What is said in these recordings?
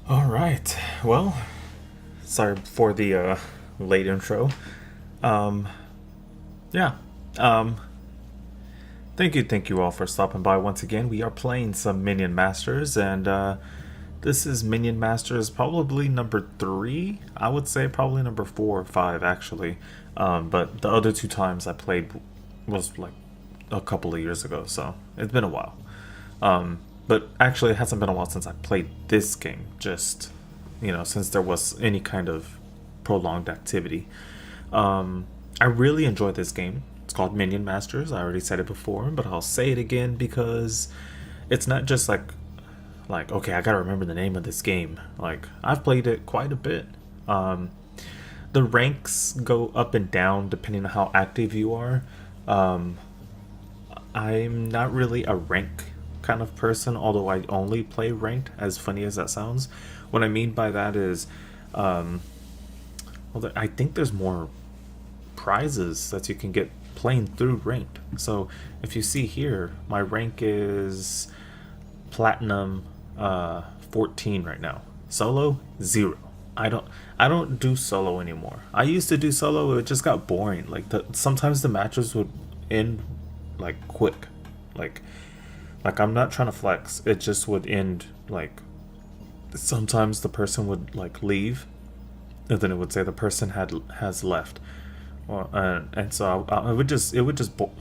All right. Well, sorry for the late intro. Um, yeah. Um, thank you all for stopping by once again. We are playing some Minion Masters, and this is Minion Masters probably number three. I would say probably number 4 or 5 actually. But the other two times I played was like a couple of years ago, so it's been a while. But actually, it hasn't been a while since I played this game. Just since there was any kind of prolonged activity. I really enjoy this game. It's called Minion Masters. I already said it before, but I'll say it again because it's not just like okay, I gotta remember the name of this game. Like I've played it quite a bit. Um, the ranks go up and down depending on how active you are. Um, I'm not really a rank kind of person, although I only play ranked, as funny as that sounds. What I mean by that is, um, well, I think there's more prizes that you can get playing through ranked. So if you see here, my rank is platinum 14 right now. Solo 0. I don't I don't do solo anymore. I used to do solo, it just got boring. Like sometimes the matches would end like quick. Like like I'm not trying to flex. It just would end like sometimes the person would like leave and then it would say the person has left. Well, and so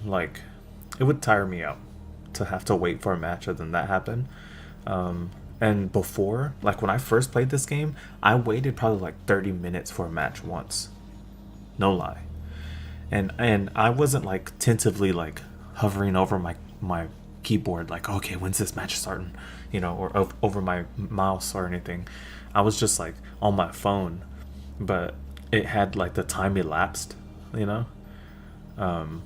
like it would tire me out to have to wait for a match and then that happen. And before, like when I first played this game, I waited probably like 30 minutes for a match once. No lie. And I wasn't like tentatively like hovering over my keyboard like okay, when's this match starting, or over my mouse or anything. I was just like on my phone, but it had like the time elapsed, you know. Um,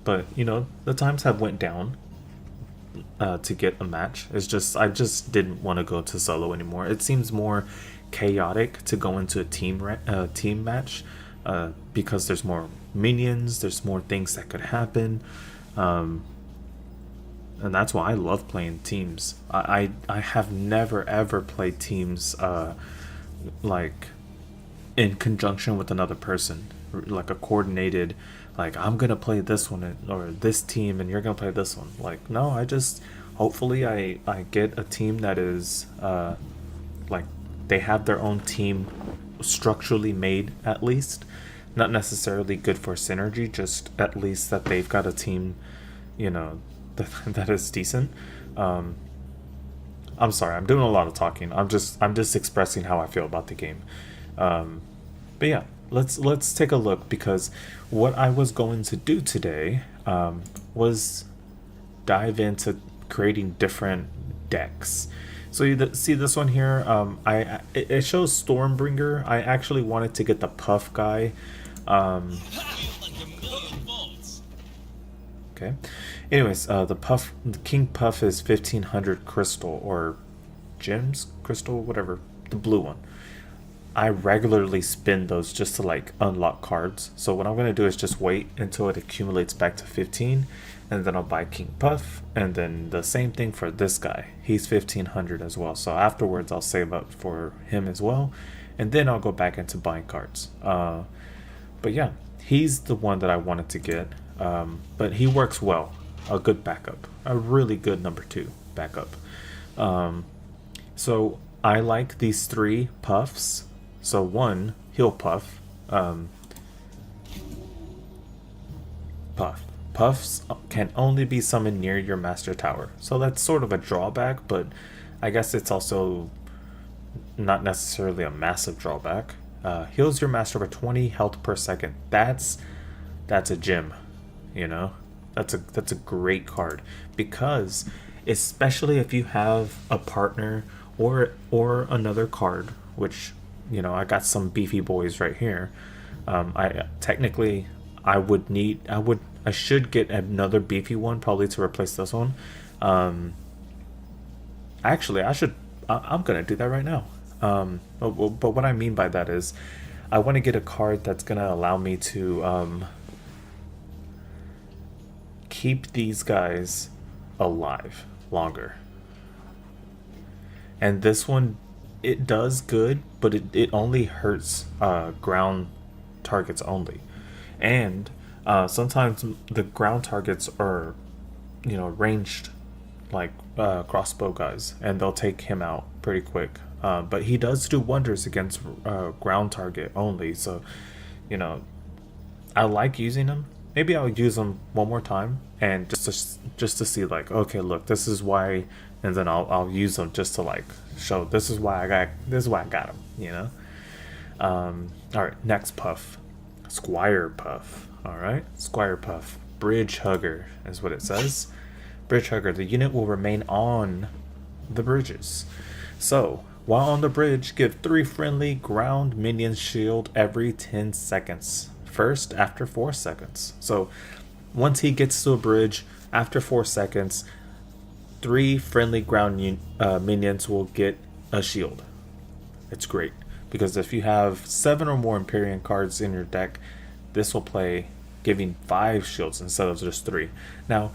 but the times have went down to get a match. It's just I just didn't want to go to solo anymore. It seems more chaotic to go into a team match because there's more minions, there's more things that could happen, um, and that's why I love playing teams. I have never ever played teams like in conjunction with another person, like a coordinated, like I'm gonna play this one or this team and you're gonna play this one. Like no, I just hopefully I get a team that is like they have their own team structurally made, at least not necessarily good for synergy, just at least that they've got a team, you know that is decent. um I'm sorry, I'm doing a lot of talking. I'm just expressing how I feel about the game. um but yeah, let's take a look, because what I was going to do today was dive into creating different decks. So you see this one here. It shows Stormbringer. I actually wanted to get the Puff guy. Um, okay. Anyways, the King Puff is 1500 crystal or gems, crystal, whatever, the blue one. I regularly spin those just to like unlock cards. So what I'm gonna do is just wait until it accumulates back to 15, and then I'll buy King Puff, and then the same thing for this guy. He's 1500 as well. So afterwards I'll save up for him as well, and then I'll go back into buying cards. But yeah, he's the one that I wanted to get. But he works well. A good backup, a really good number two backup. Um, so I like these three puffs. So one, he'll puff. Um, puff. Puffs can only be summoned near your master tower. So that's sort of a drawback, but I guess it's also not necessarily a massive drawback. Heals your master for 20 health per second. That's a gem, you know? That's a great card, because especially if you have a partner or another card, which I got some beefy boys right here. I technically I should get another beefy one probably to replace this one. Um, Actually, I'm gonna do that right now. But what I mean by that is, I want to get a card that's gonna allow me to keep these guys alive longer. And this one it does good, but it only hurts ground targets only. And sometimes the ground targets are, ranged like crossbow guys, and they'll take him out pretty quick. But he does do wonders against ground target only. So, you know, I like using him. Maybe I'll use him one more time, and just to see like, okay, look, this is why, and then I'll use them just to like show this is why I got him. All right, next puff, Squire Puff. All right, Squire Puff, Bridge Hugger is what it says. Bridge Hugger. The unit will remain on the bridges. So while on the bridge, give 3 friendly ground minions shield every 10 seconds. First, after 4 seconds. So once he gets to a bridge, after 4 seconds, 3 friendly ground minions will get a shield. It's great because if you have 7 or more Empyrean cards in your deck, this will play giving 5 shields instead of just 3. Now,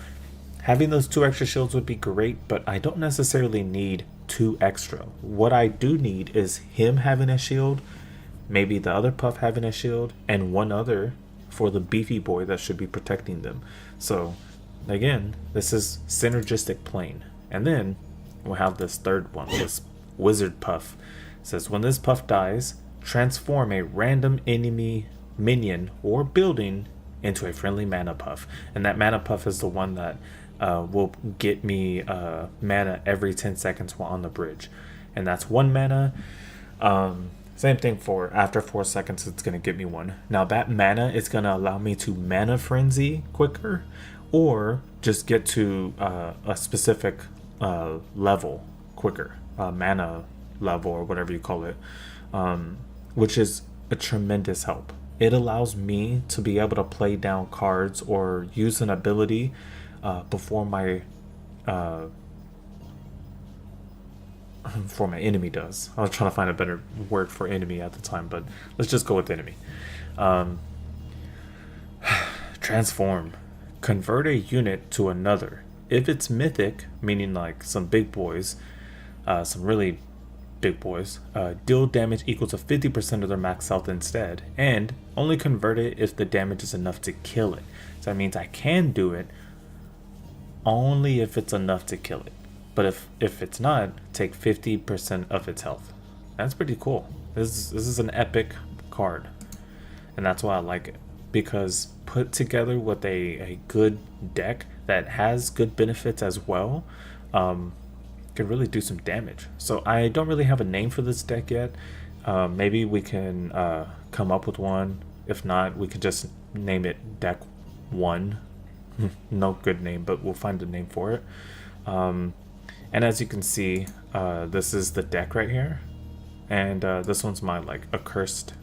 having those 2 extra shields would be great, but I don't necessarily need 2 extra. What I do need is him having a shield, maybe the other puff having a shield, and 1 other for the beefy boy that should be protecting them. So again, this is synergistic playing. And then we'll have this third one, this wizard puff. It says when this puff dies, transform a random enemy minion or building into a friendly mana puff. And that mana puff is the one that will get me mana every 10 seconds while on the bridge. And that's 1 mana. Same thing for after 4 seconds, it's going to give me 1. Now that mana is going to allow me to mana frenzy quicker, or just get to a specific level quicker, mana level or whatever you call it, which is a tremendous help. It allows me to be able to play down cards or use an ability before my enemy does. I was trying to find a better word for enemy at the time, but let's just go with enemy. Transform. Convert a unit to another. If it's mythic, meaning like some big boys, some really big boys, deal damage equal to 50% of their max health instead, and only convert it if the damage is enough to kill it. So that means I can do it only if it's enough to kill it. But if it's not, take 50% of its health. That's pretty cool. This is an epic card, and that's why I like it, because put together with a good deck that has good benefits as well, can really do some damage. So I don't really have a name for this deck yet. Maybe we can come up with one. If not, we could just name it Deck 1. No good name, but we'll find a name for it. And as you can see, this is the deck right here, and this one's my like accursed.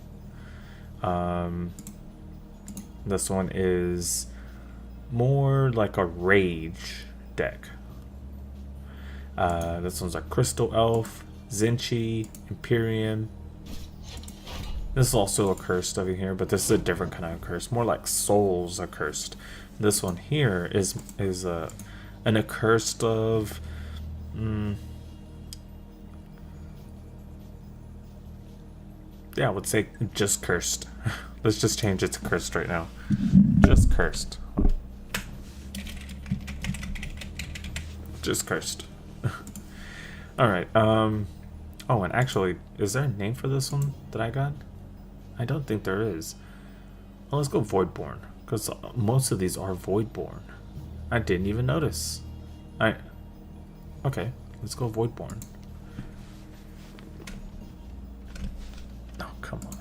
This one is more like a rage deck. This one's a Crystal Elf, Zinchi, Imperium. This is also accursed over here, but this is a different kind of accursed, more like Souls accursed. This one here is an accursed of. Yeah, I would say just cursed. Let's just change it to cursed right now. Just cursed. Just cursed. Alright, oh, and actually, is there a name for this one that I got? I don't think there is. Well, let's go Voidborn, because most of these are Voidborn. I didn't even notice. Okay, let's go Voidborn. Oh, come on.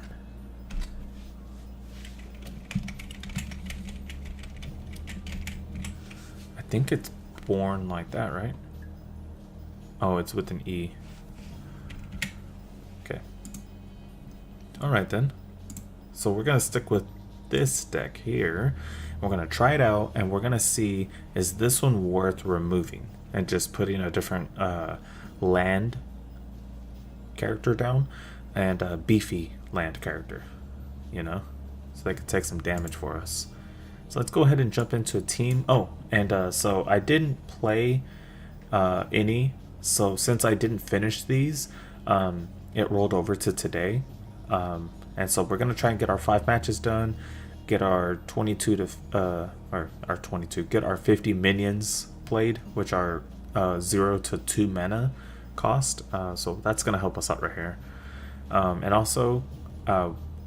I think it's born like that, right? Oh, it's with an E. Okay. Alright then. So we're going to stick with this deck here. We're going to try it out, and we're going to see, is this one worth removing? And just putting a different land character down, and a beefy land character, so they could take some damage for us. So let's go ahead and jump into a team. Oh, and so I didn't play any, so since I didn't finish these, it rolled over to today. And so we're gonna try and get our 5 matches done, get our 22 to or our 22, get our 50 minions played, which are 0 to 2 mana cost. So that's gonna help us out right here. And also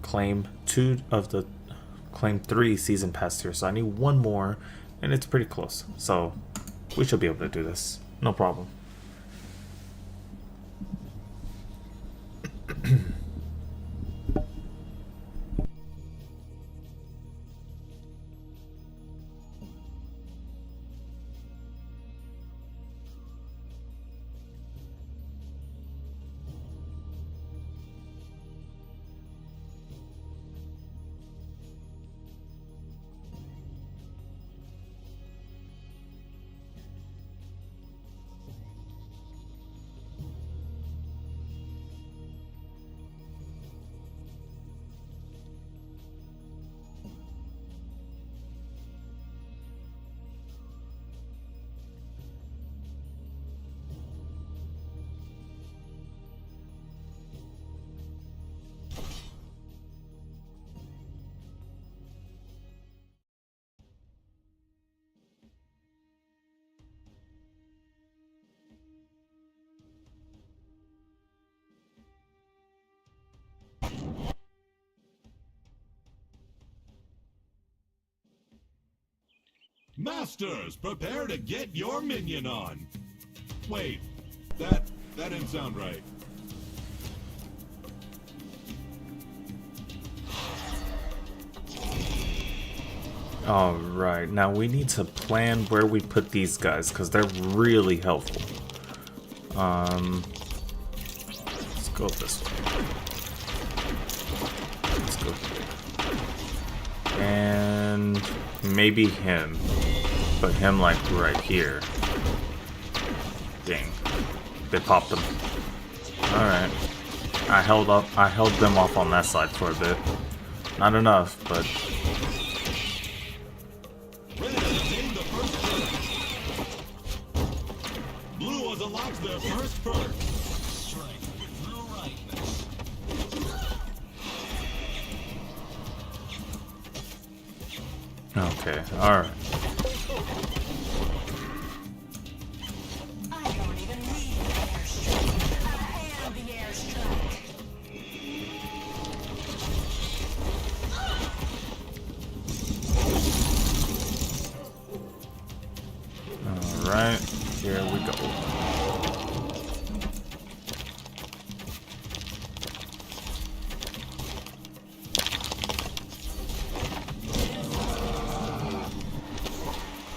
claim 3 season pass tiers. So I need 1 more, and it's pretty close. So we should be able to do this, no problem. Masters, prepare to get your minion on. Wait, that didn't sound right. Alright, now we need to plan where we put these guys, because they're really helpful. Let's go this way. Let's go here. And maybe him. Put him like right here. Dang. They popped him. Alright. I held them off on that side for a bit. Not enough, but Blue has unlocked their first perk. okay, alright. I don't even need an airstrike. I am the airstrike. Alright, here we go.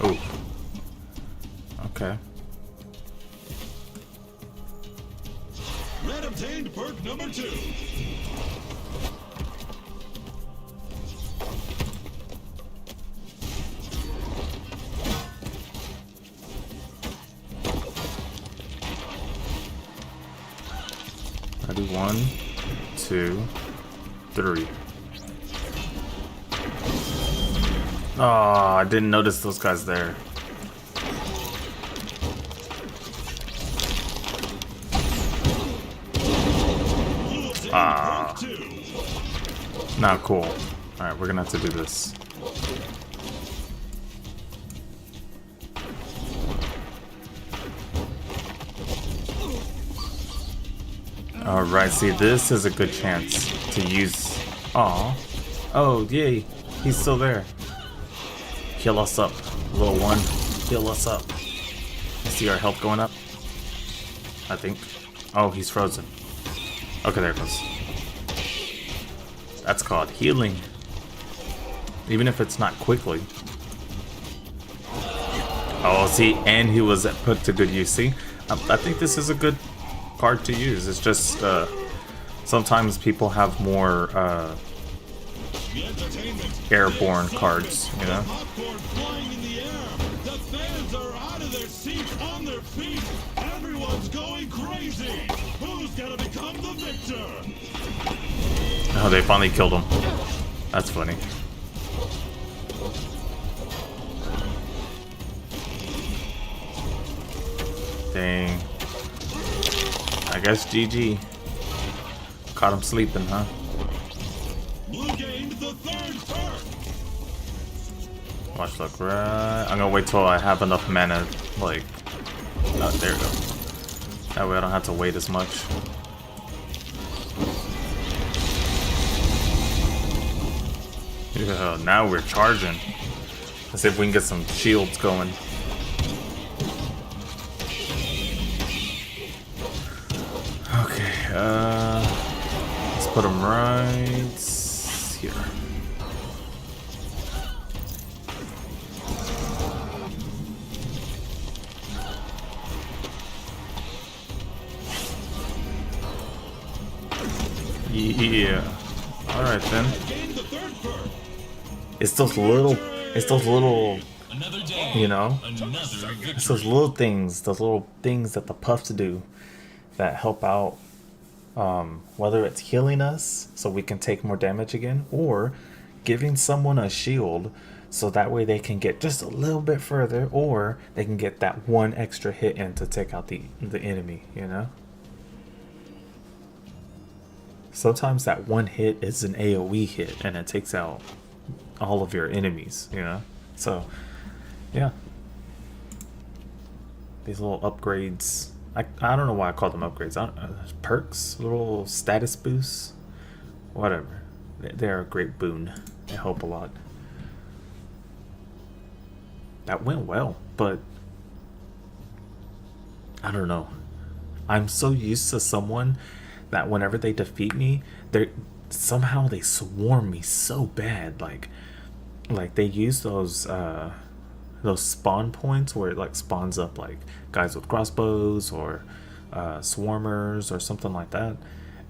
Oh. Okay. Red obtained perk number 2. Ready, 1, 2, 3. Oh, I didn't notice those guys there. Ah, not cool. Alright, we're gonna have to do this. Alright, see, this is a good chance to use... Aw. Oh, yay. He's still there. Heal us up, little one. Heal us up. You see our health going up? I think. Oh, he's frozen. Okay, there it goes. That's called healing. Even if it's not quickly. Oh, see, and he was put to good use. See, I think this is a good card to use. It's just sometimes people have more airborne cards, you know? Popcorn flying in the air. The fans are out of their seats on their feet. Everyone's going crazy. Who's gonna become the victor? Oh, they finally killed him. That's funny. Dang. I guess GG. Caught him sleeping, huh? Blue gained the third turn. Watch, look, right. I'm gonna wait till I have enough mana, like. Oh, there we go. That way I don't have to wait as much. Yeah, now we're charging. Let's see if we can get some shields going. Okay, let's put them right here. Yeah. All right then. It's those little, you know, it's those little things that the puffs do that help out. Whether it's healing us so we can take more damage again, or giving someone a shield so that way they can get just a little bit further, or they can get that one extra hit in to take out the enemy, you know? Sometimes that one hit is an AoE hit and it takes out all of your enemies, you know? So, yeah. These little upgrades. I don't know why I call them upgrades. Perks, little status boosts, whatever. They're a great boon. They help a lot. That went well, but I don't know. I'm so used to someone that whenever they defeat me, somehow they swarm me so bad. Like they use those spawn points where it like spawns up like guys with crossbows or swarmers or something like that,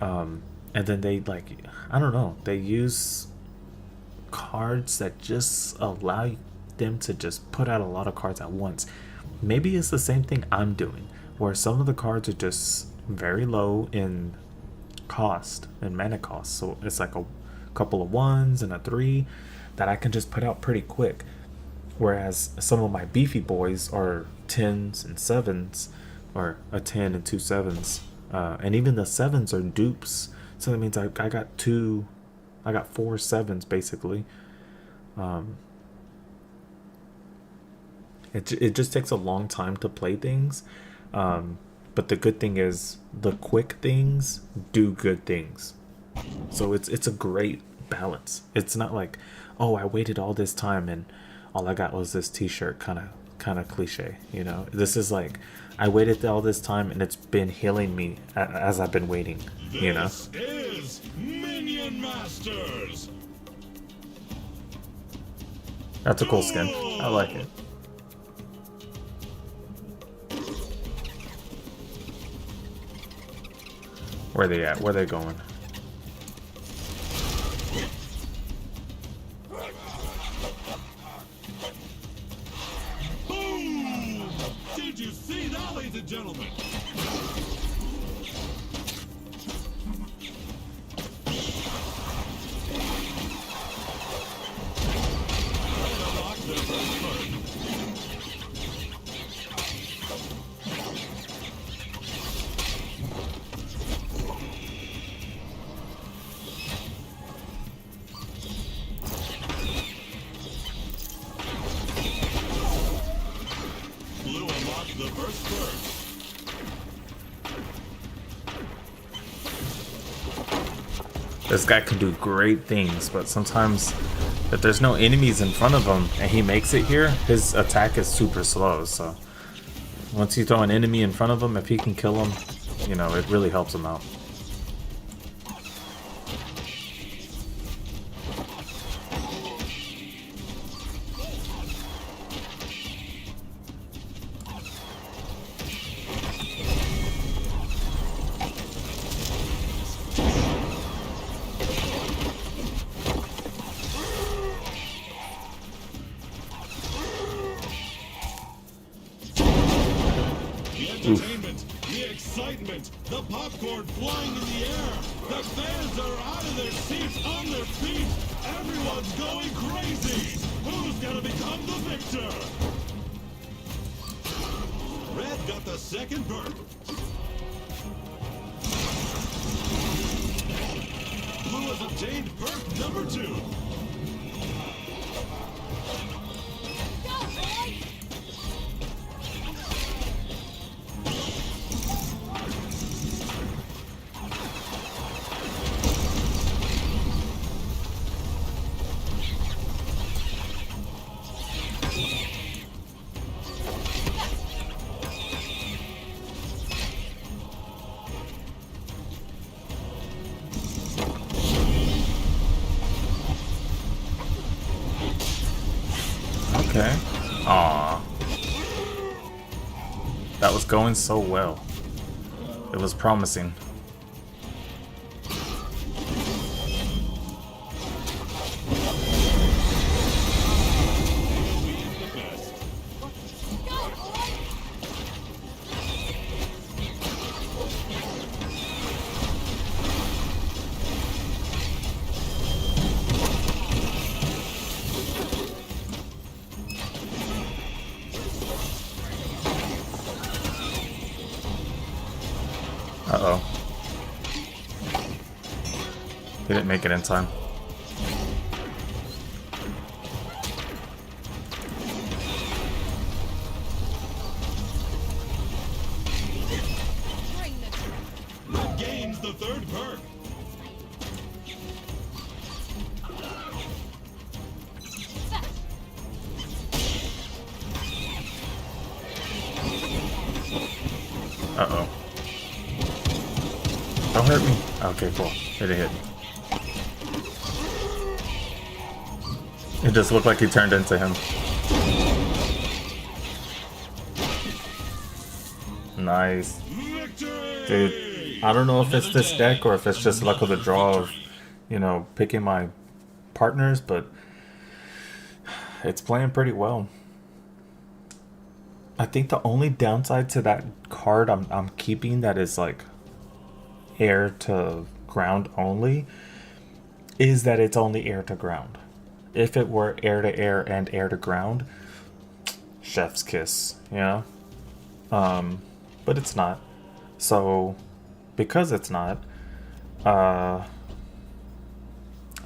and then they like, I don't know, they use cards that just allow them to just put out a lot of cards at once. Maybe it's the same thing I'm doing, where some of the cards are just very low in cost and mana cost, so it's like a couple of 1s and a 3 that I can just put out pretty quick. Whereas some of my beefy boys are 10s and 7s, or a 10 and 2 7s, and even the 7s are dupes. So that means I got 4 7s basically. It just takes a long time to play things, but the good thing is the quick things do good things. So it's a great balance. It's not like, oh, I waited all this time and all I got was this t-shirt, kind of cliche, you know. This is like, I waited all this time and it's been healing me as I've been waiting, you know. This is Minion Masters. That's a cool skin. I like it. Where they at? Where they going? Boom! Did you see that, ladies and gentlemen? The first turn. This guy can do great things, but sometimes if there's no enemies in front of him and he makes it here, his attack is super slow. So once you throw an enemy in front of him, if he can kill him, you know, it really helps him out. The excitement, the popcorn flying in the air, the fans are out of their seats, on their feet, everyone's going crazy. Who's gonna become the victor? Red got the second bird. obtained perk number 2. Okay. Aww. That was going so well. It was promising. Uh-oh. He didn't make it in time. Gains the 3rd perk. Uh-oh. Don't hurt me. Okay, cool. It didn't hit me. It just looked like he turned into him. Nice. Victory! Dude, I don't know if it's this deck or if it's just luck of the draw of, you know, picking my partners, but it's playing pretty well. I think the only downside to that card I'm keeping that is like air to ground only is that it's only air to ground. If it were air to air and air to ground, chef's kiss, you know? But it's not. So because it's not, I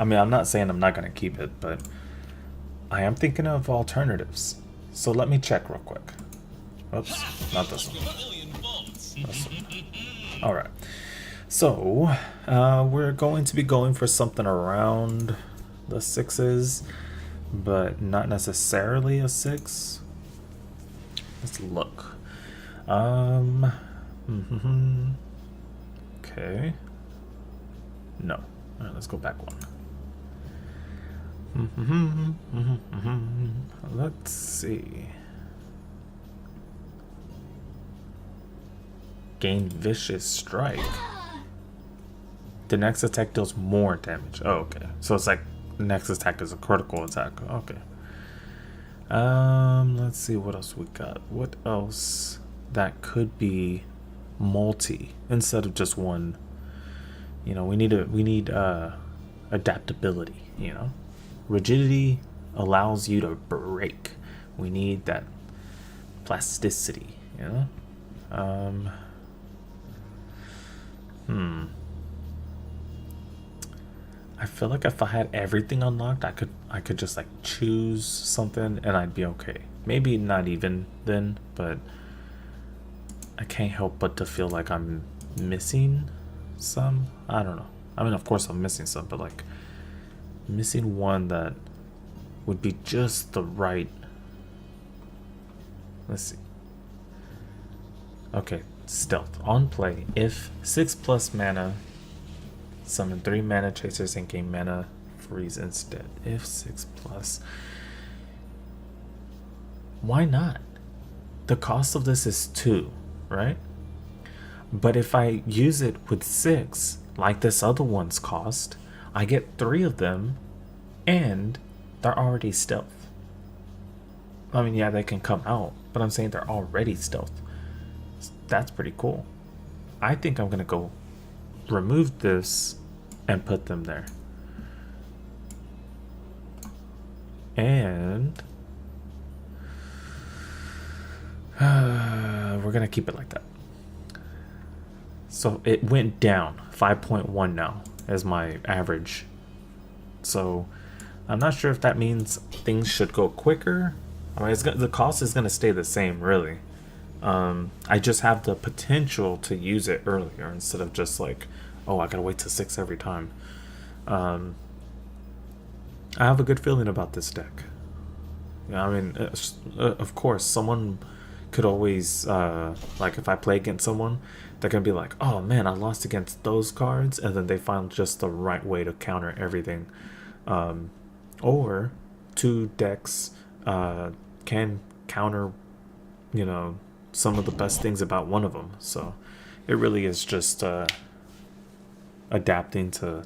mean, I'm not saying I'm not gonna keep it, but I am thinking of alternatives. So let me check real quick. Oops, not this one. This one. Alright. So, we're going to be going for something around the 6s, but not necessarily a 6. Let's look. Okay. No. Alright, let's go back one. Let's see. Gain Vicious Strike. The next attack deals more damage. Oh, okay. So it's like the next attack is a critical attack. Okay. Let's see what else we got. What else that could be multi instead of just one? You know, we need adaptability, you know. Rigidity allows you to break. We need that plasticity, you know. I feel like if I had everything unlocked, I could just like choose something and I'd be okay. Maybe not even then, but I can't help but to feel like I'm missing some. I don't know. I mean, of course I'm missing some, but like missing one that would be just the right. Let's see. Okay, stealth. On play, if 6+ mana, summon 3 mana chasers and gain mana freeze instead. If 6+. Why not? The cost of this is 2, right? But if I use it with 6, like this other one's cost, I get 3 of them and they're already stealth. I mean, yeah, they can come out, but I'm saying they're already stealth. That's pretty cool. I think I'm gonna go remove this and put them there. And we're gonna keep it like that. So it went down 5.1 now as my average So I'm not sure if that means things should go quicker. I mean, the cost is going to stay the same, really. I just have the potential to use it earlier instead of just like, oh, I gotta wait till 6 every time. I have a good feeling about this deck. Yeah, I mean, of course, someone could always, like, if I play against someone, they're gonna be like, oh man, I lost against those cards, and then they find just the right way to counter everything. Or 2 decks can counter, you know, some of the best things about one of them. So it really is just adapting to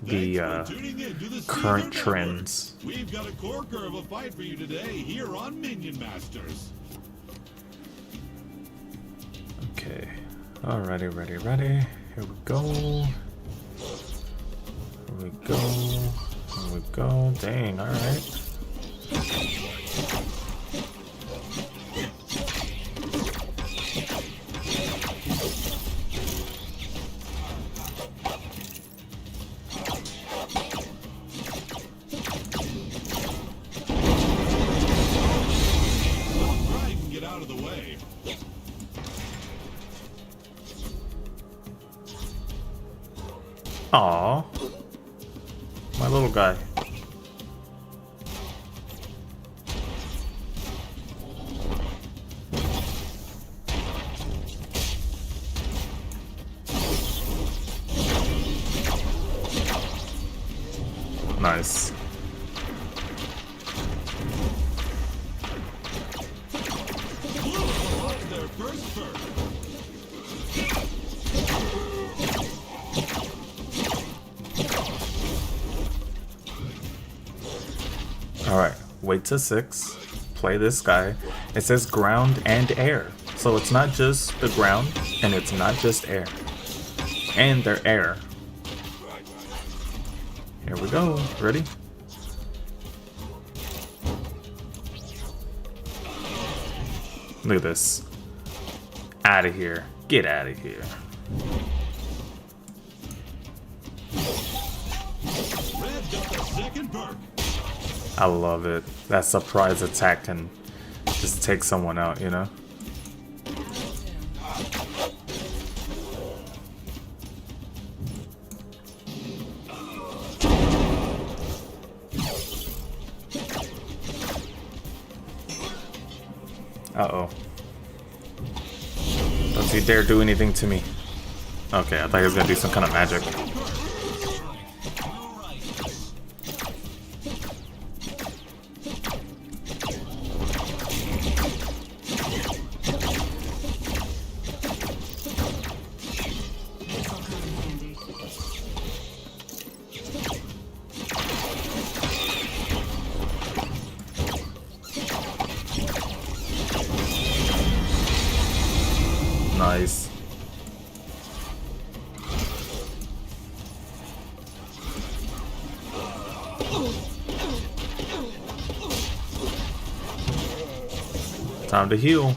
the current trends. We've got a corker of a fight for you today here on Minion Masters. Okay, alrighty, ready. Here we go. Here we go. Dang, alright. Aww. My little guy. Nice. Alright, wait till 6. Play this guy. It says ground and air. So it's not just the ground, and it's not just air. And they're air. Here we go. Ready? Look at this. Out of here. Get out of here. I love it. That surprise attack can just take someone out, you know? Uh-oh. Don't you dare do anything to me. Okay, I thought he was gonna do some kind of magic. Nice. Time to heal.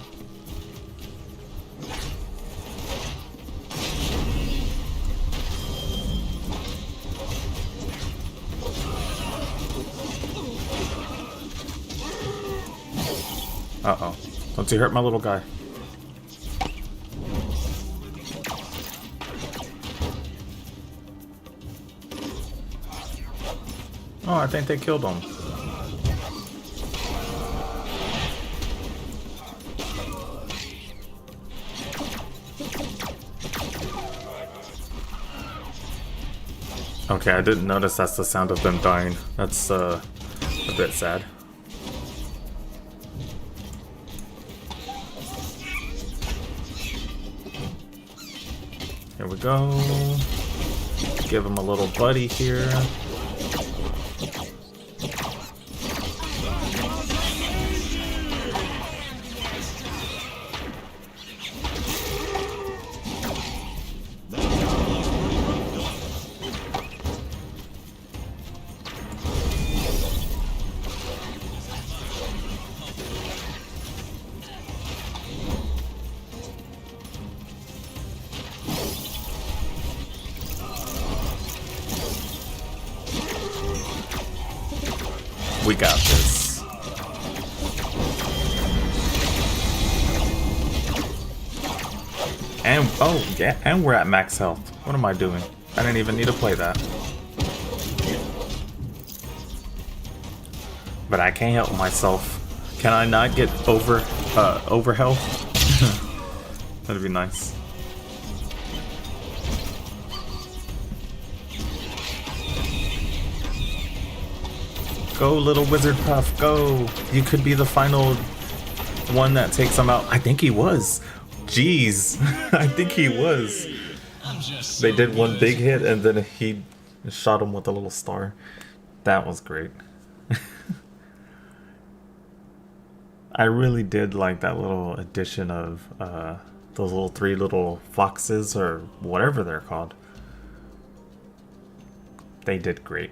Uh-oh. Don't you hurt my little guy. Oh, I think they killed him. Okay, I didn't notice that's the sound of them dying. That's a bit sad. Here we go. Give him a little buddy here. We got this. And, oh, yeah, and we're at max health. What am I doing? I didn't even need to play that. But I can't help myself. Can I not get over health? That'd be nice. Go, little wizard puff, go! You could be the final one that takes him out. I think he was. Jeez, I think he was. They did one big hit and then he shot him with a little star. That was great. I really did like that little addition of those little 3 little foxes or whatever they're called. They did great.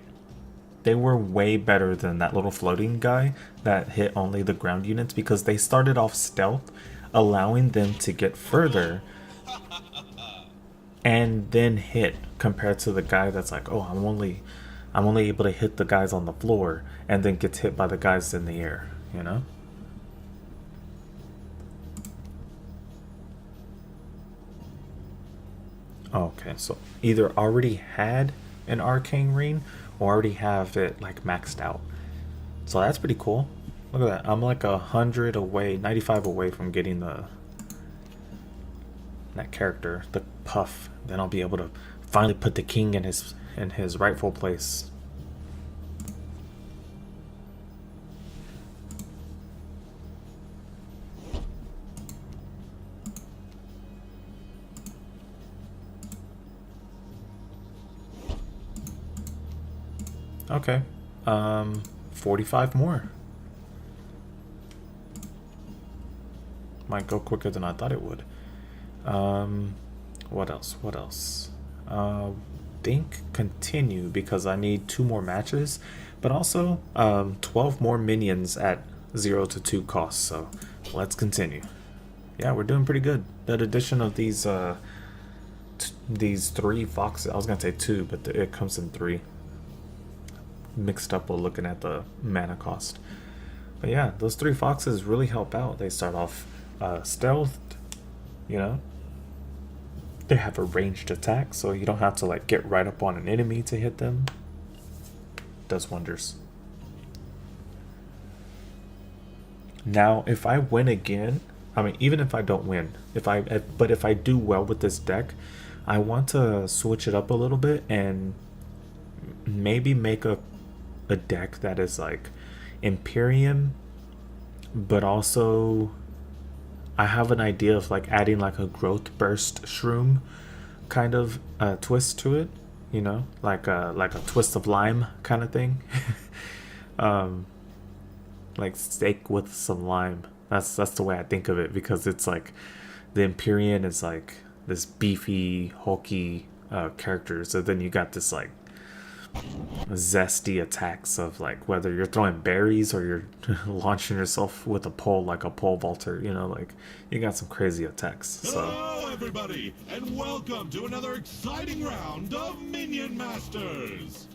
They were way better than that little floating guy that hit only the ground units because they started off stealth, allowing them to get further and then hit, compared to the guy that's like, oh, I'm only able to hit the guys on the floor and then gets hit by the guys in the air, you know? Okay, so either already had an arcane ring or already have it like maxed out. So that's pretty cool. Look at that. I'm like 100 away, 95 away from getting that character, the Puff. Then I'll be able to finally put the king in his rightful place. Okay, 45 more. Might go quicker than I thought it would. What else? What else? Think continue because I need 2 more matches, but also 12 more minions at 0 to 2 costs. So let's continue. Yeah, we're doing pretty good. That addition of these 3 foxes. I was gonna say 2, but it comes in 3. Mixed up while looking at the mana cost. But yeah, those 3 foxes really help out. They start off stealthed, you know. They have a ranged attack, so you don't have to like get right up on an enemy to hit them. Does wonders. Now, if I win again, I mean, even if I don't win, but if I do well with this deck, I want to switch it up a little bit and maybe make a deck that is like Imperium, but also I have an idea of like adding like a growth burst shroom kind of twist to it, you know, like a twist of lime kind of thing. Like steak with some lime. That's the way I think of it, because it's like the Empyrean is like this beefy, hulky character, so then you got this like zesty attacks of like whether you're throwing berries or you're launching yourself with a pole like a pole vaulter, you know, like you got some crazy attacks. So hello everybody, and welcome to another exciting round of Minion Masters.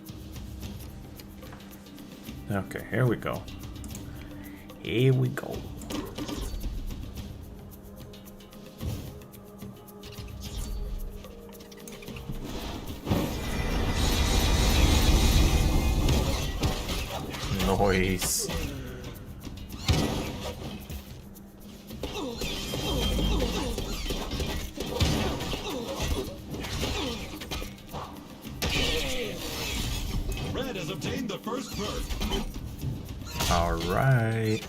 Okay, here we go. Here we go. Noise. Red has obtained the first perk. All right.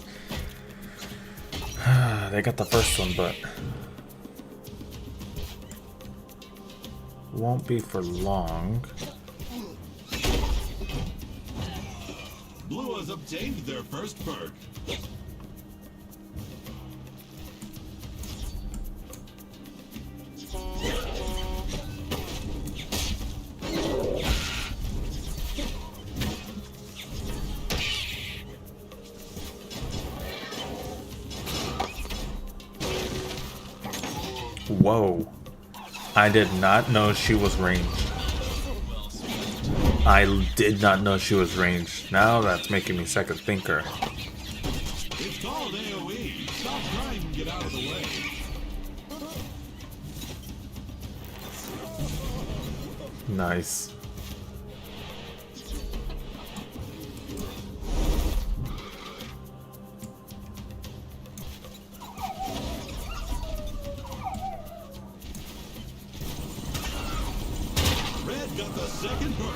They got the first one, but won't be for long. Blue has obtained their first perk. Whoa. I did not know she was ranged. I did not know she was ranged. Now that's making me second thinker. It's called AoE. Stop trying and get out of the way. Nice. Red got the second perk.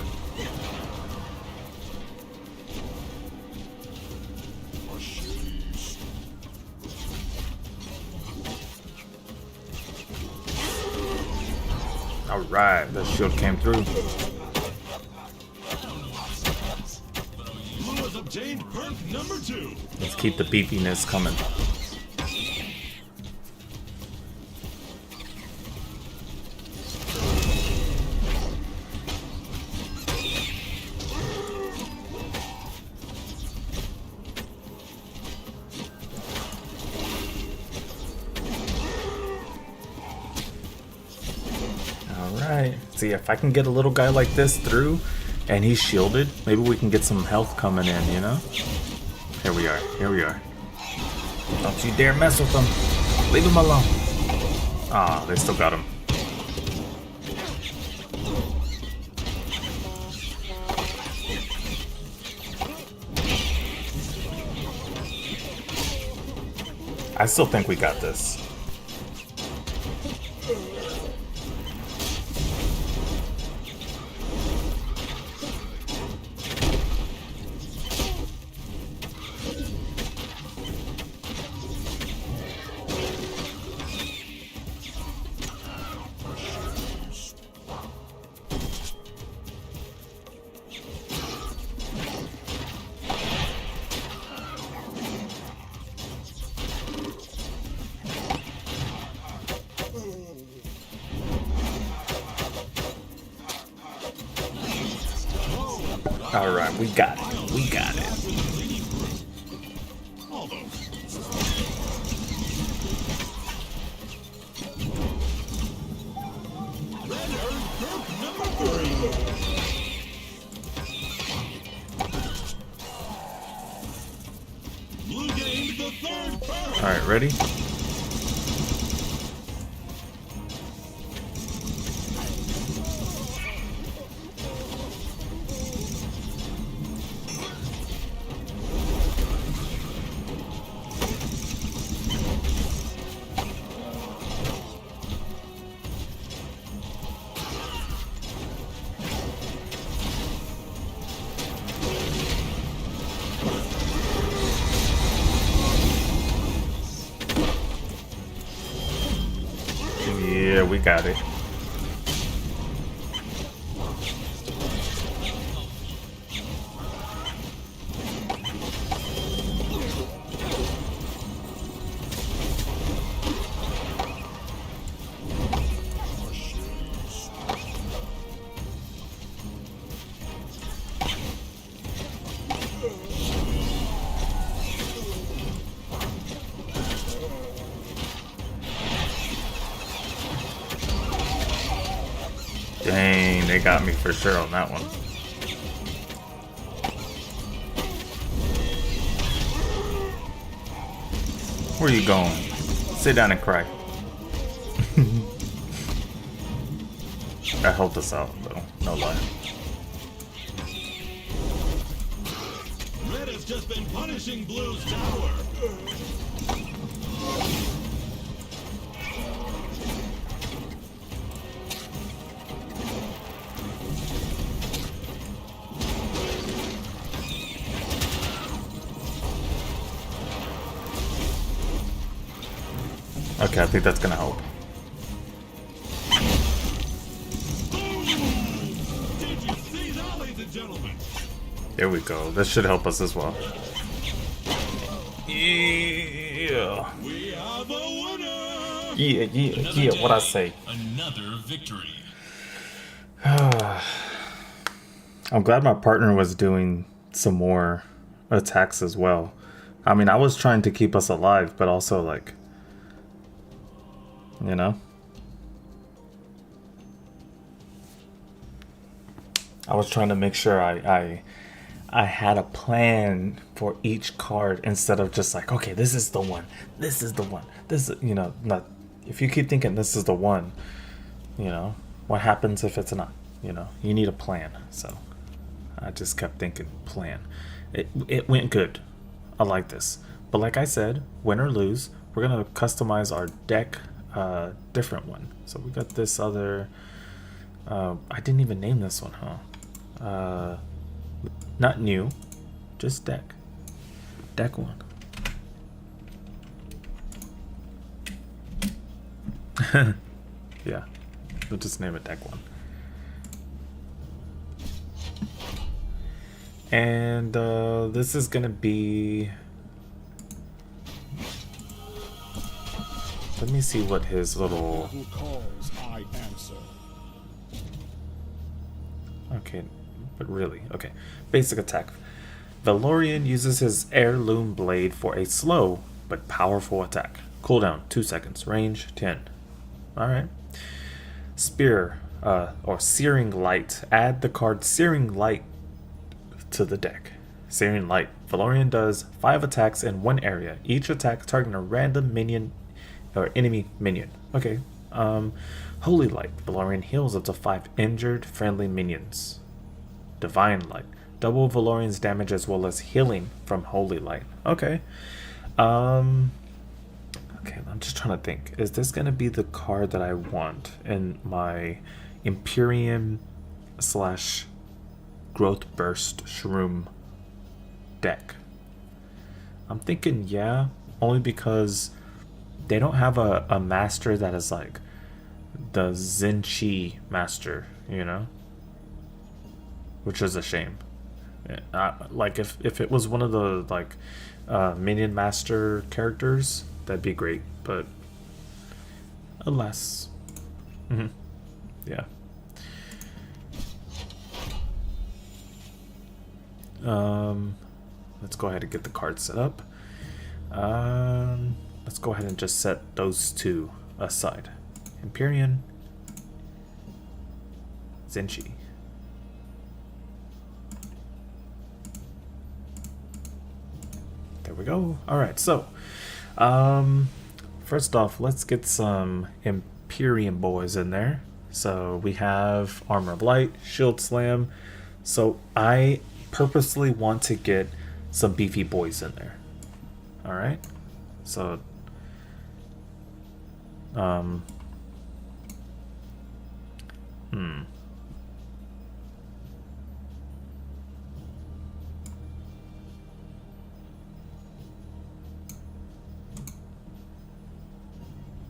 Alright, the shield came through. Blue has obtained perk number 2. Let's keep the beepiness coming. Alright, see if I can get a little guy like this through and he's shielded, maybe we can get some health coming in, you know? Here we are, here we are. Don't you dare mess with him. Leave him alone. Ah, they still got him. I still think we got this. Alright, we got it. We got it. Red earned perk number 3. Blue gained the third perk. Alright, ready? Yeah, we got it. Dang, they got me for sure on that one. Where you going? Sit down and cry. That helped us out, though. No lie. Red has just been punishing Blue's tower. Okay, I think that's gonna help. Did you see that, ladies and gentlemen? There we go. This should help us as well. Yeah. We have a winner. Yeah, what I say. Another victory. I'm glad my partner was doing some more attacks as well. I mean, I was trying to keep us alive, but also like, you know? I was trying to make sure I had a plan for each card instead of just like, okay, this is the one, this is the one, this is, not. If you keep thinking this is the one, what happens if it's not? You need a plan. So I just kept thinking plan. It went good. I like this. But like I said, win or lose, we're gonna customize our deck different one. So we got this other. I didn't even name this one, huh? Not new, just deck. Deck one. Yeah, we'll just name it deck one. And this is gonna be. Let me see what his little. Who calls, I answer. Okay, but really, okay. Basic attack. Valorian uses his heirloom blade for a slow but powerful attack. Cooldown 2 seconds. Range 10. Alright. Spear, or Searing Light. Add the card Searing Light to the deck. Searing Light. Valorian does 5 attacks in one area. Each attack targeting a random minion or enemy minion. Okay. Holy Light. Valorian heals up to 5 injured friendly minions. Divine Light. Double Valorian's damage as well as healing from Holy Light. Okay. Okay, I'm just trying to think. Is this going to be the card that I want in my Imperium / Growth Burst Shroom deck? I'm thinking yeah, only because they don't have a master that is like the Zenchi master, which is a shame. Like if it was one of the like Minion Master characters, that'd be great, but alas. Yeah. Let's go ahead and get the card set up. Let's go ahead and just set those two aside. Empyrean, Zenchi. There we go. Alright, so first off, let's get some Empyrean boys in there. So we have Armor of Light, Shield Slam. So I purposely want to get some beefy boys in there. Alright. So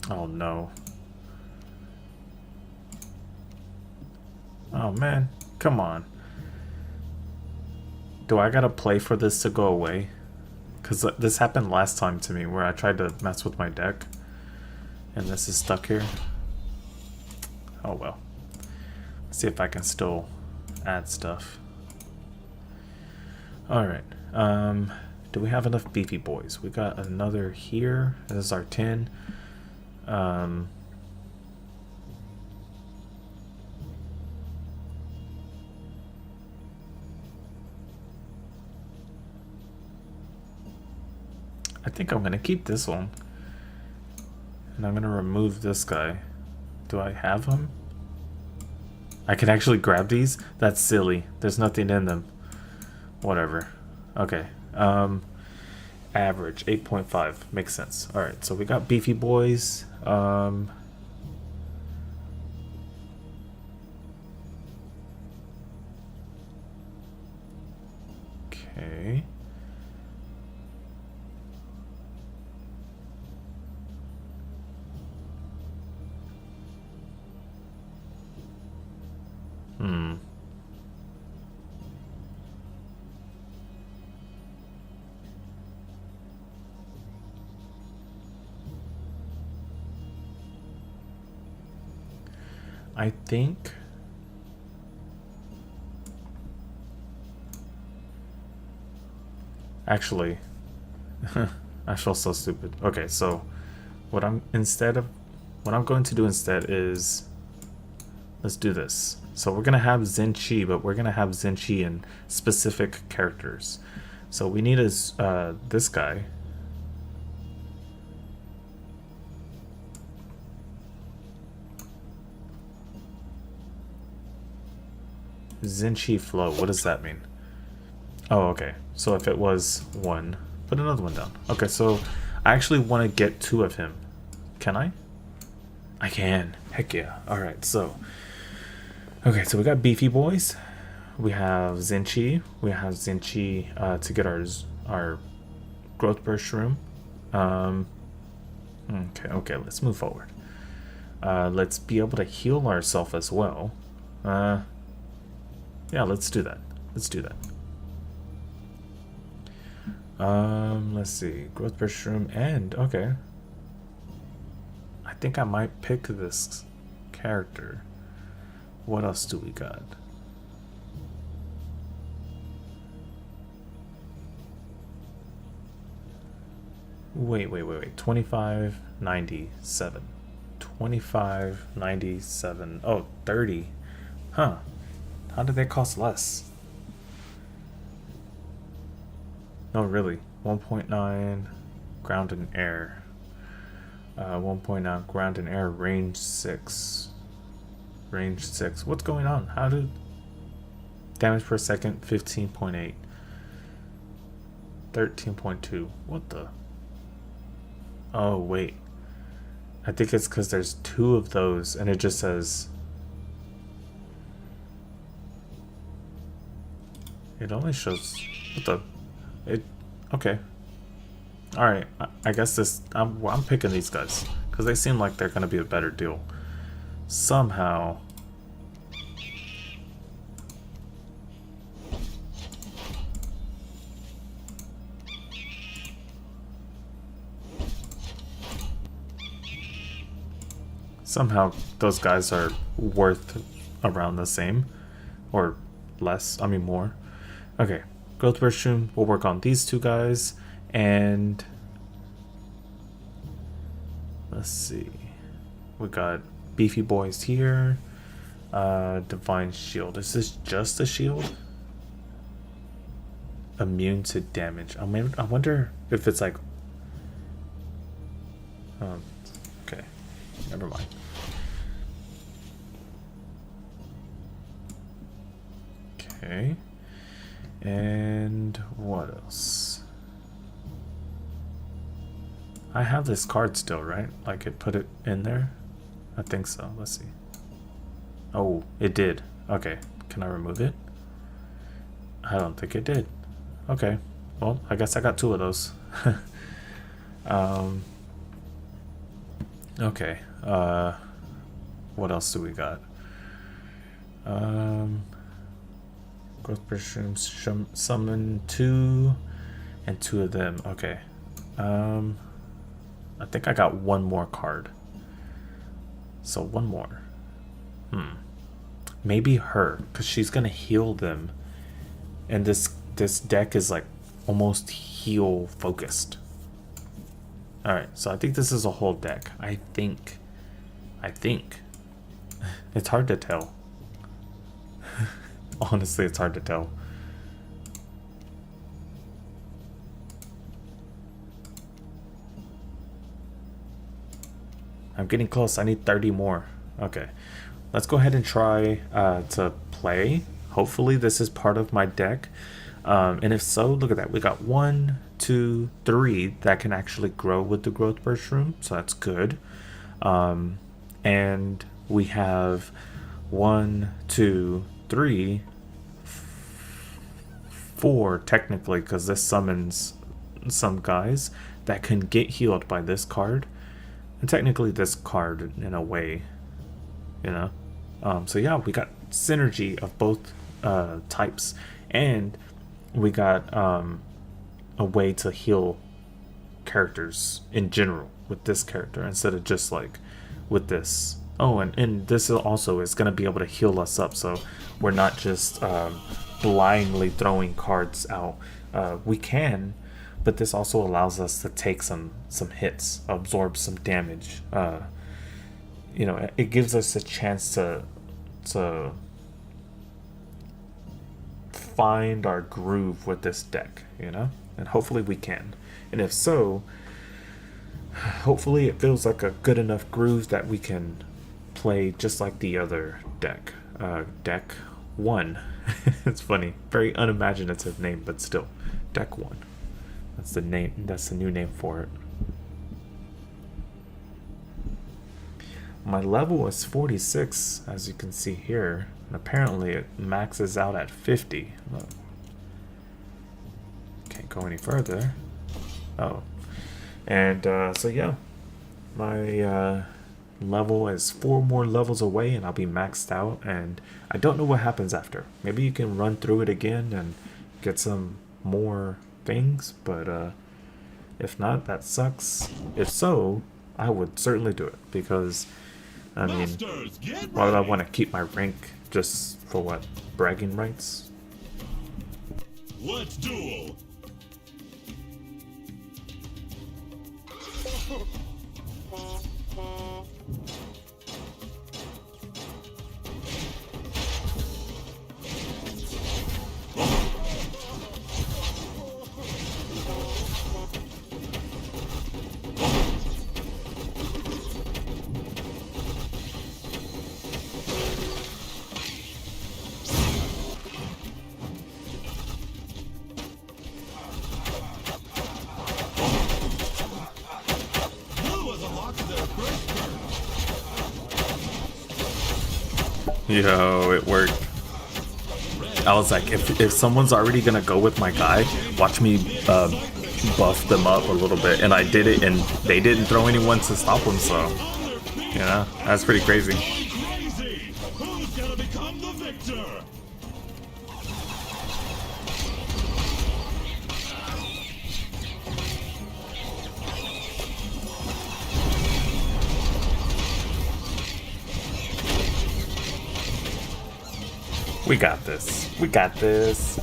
Oh no. Oh man, come on. Do I gotta play for this to go away? Because this happened last time to me where I tried to mess with my deck and this is stuck here. Oh well. Let's see if I can still add stuff. Alright. Do we have enough beefy boys? We got another here. This is our 10. I think I'm gonna keep this one. And I'm gonna remove this guy. Do I have him? I can actually grab these? That's silly. There's nothing in them. Whatever. Okay. Average 8.5 makes sense. All right, so we got beefy boys. Okay. I think actually I feel so stupid. Okay, so what I'm going to do instead is let's do this. So we're gonna have Zenchi, but we're gonna have Zenchi in specific characters. So we need this guy. Zenchi flow. What does that mean? Oh, okay. So if it was one, put another one down. Okay, so I actually want to get 2 of him. Can I? I can. Heck yeah. Alright, so. Okay, so we got Beefy Boys. We have Zenchi. We have Zenchi to get our growth burst room. Okay, let's move forward. Let's be able to heal ourselves as well. Yeah, let's do that. Let's do that. Let's see. Growth burst room and okay. I think I might pick this character. What else do we got? Wait. 2597. 2597. Oh, 30. Huh. How did they cost less? No, really. 1.9 ground and air. 1.9 ground and air, range 6. Range 6. What's going on? How did damage per second 15.8. 13.2. What the? Oh, wait. I think it's because there's 2 of those and it just says. It only shows. What the? Okay. Alright, I guess this. I'm picking these guys because they seem like they're gonna be a better deal. Somehow. Somehow those guys are worth around the same. Or less, I mean more. Okay, growth burst room, we'll work on these 2 guys, and let's see. We got Beefy Boys here. Divine Shield. Is this just a shield? Immune to damage. I wonder if it's like okay. Never mind. Okay. And what else? I have this card still, right? Like it put it in there? I think so. Let's see. Oh, it did. Okay. Can I remove it? I don't think it did. Okay. Well, I guess I got 2 of those. Okay. What else do we got? Growth mushrooms, summon 2 and 2 of them. Okay. I think I got 1 more card. So 1 more. Maybe her, because she's gonna heal them. And this deck is like almost heal focused. Alright, so I think this is a whole deck. I think. It's hard to tell. Honestly, it's hard to tell. I'm getting close. I need 30 more. Okay. Let's go ahead and try to play. Hopefully this is part of my deck. And if so, look at that. We got 1, 2, 3 that can actually grow with the growth burst room. So that's good. And we have 1, 2, 3, 4 technically, because this summons some guys that can get healed by this card. And technically this card in a way, you know. So yeah, we got synergy of both types, and we got a way to heal characters in general with this character instead of just like with this. Oh, and this also is going to be able to heal us up, so we're not just blindly throwing cards out. We can, but this also allows us to take some hits, absorb some damage. You know, it gives us a chance to to find our groove with this deck, you know? And hopefully we can. And if so, hopefully it feels like a good enough groove that we can play just like the other deck. Deck 1. It's funny. Very unimaginative name, but still. Deck 1. That's the name. That's the new name for it. My level is 46, as you can see here. And apparently it maxes out at 50. Look. Can't go any further. Oh. And so yeah. My level is 4 more levels away and I'll be maxed out. And I don't know what happens after. Maybe you can run through it again and get some more things. But if not, that sucks. If so, I would certainly do it. Because, I mean, why would I want to keep my rank just for what? Bragging rights? Let's duel. Yo, it worked. I was like, if someone's already gonna go with my guy, watch me buff them up a little bit. And I did it, and they didn't throw anyone to stop them, so, you know, that's pretty crazy. Who's gonna become the victor? We got this. We got this.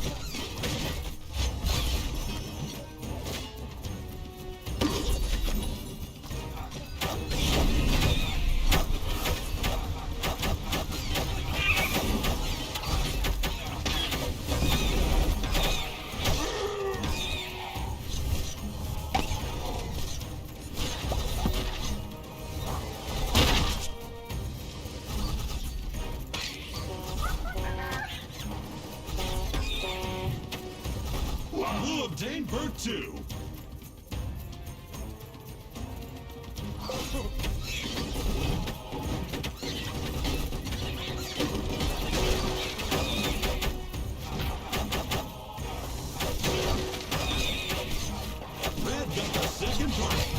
Who obtained bird 2? Red got the second prize.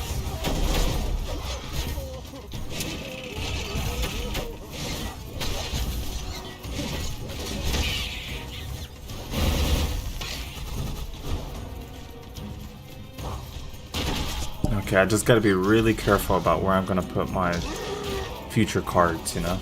Okay, I just gotta be really careful about where I'm gonna put my future cards, you know?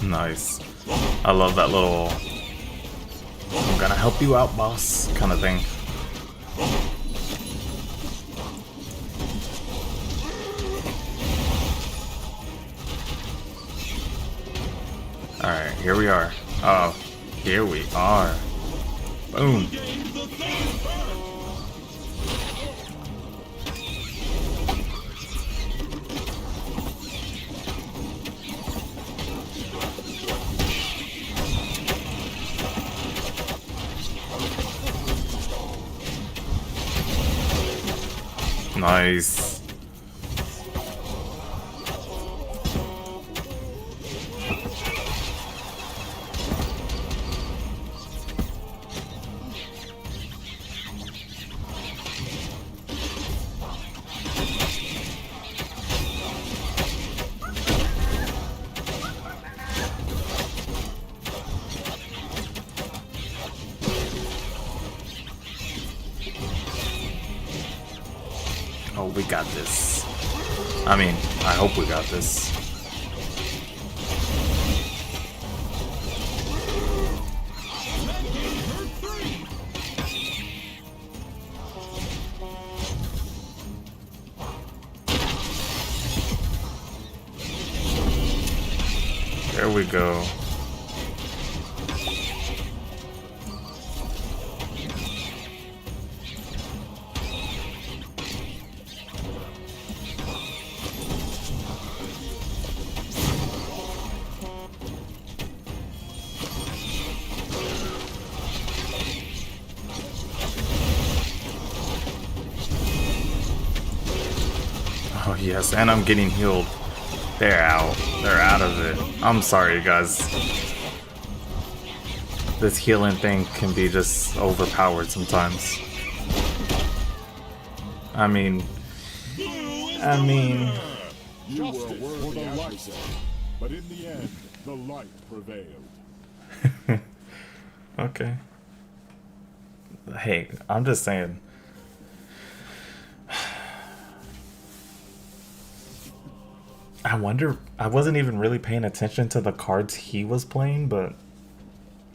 Nice. I love that little "I'm gonna help you out, boss" kind of thing. Alright, here we are. Oh, here we are. Boom. Nice. We got this. I mean, I hope we got this. There we go. Oh yes, and I'm getting healed. They're out. They're out of it. I'm sorry, guys. This healing thing can be just overpowered sometimes. I mean... Justice for the light, but in the end, the light prevailed. Okay. Hey, I'm just saying. I wonder, I wasn't even really paying attention to the cards he was playing, but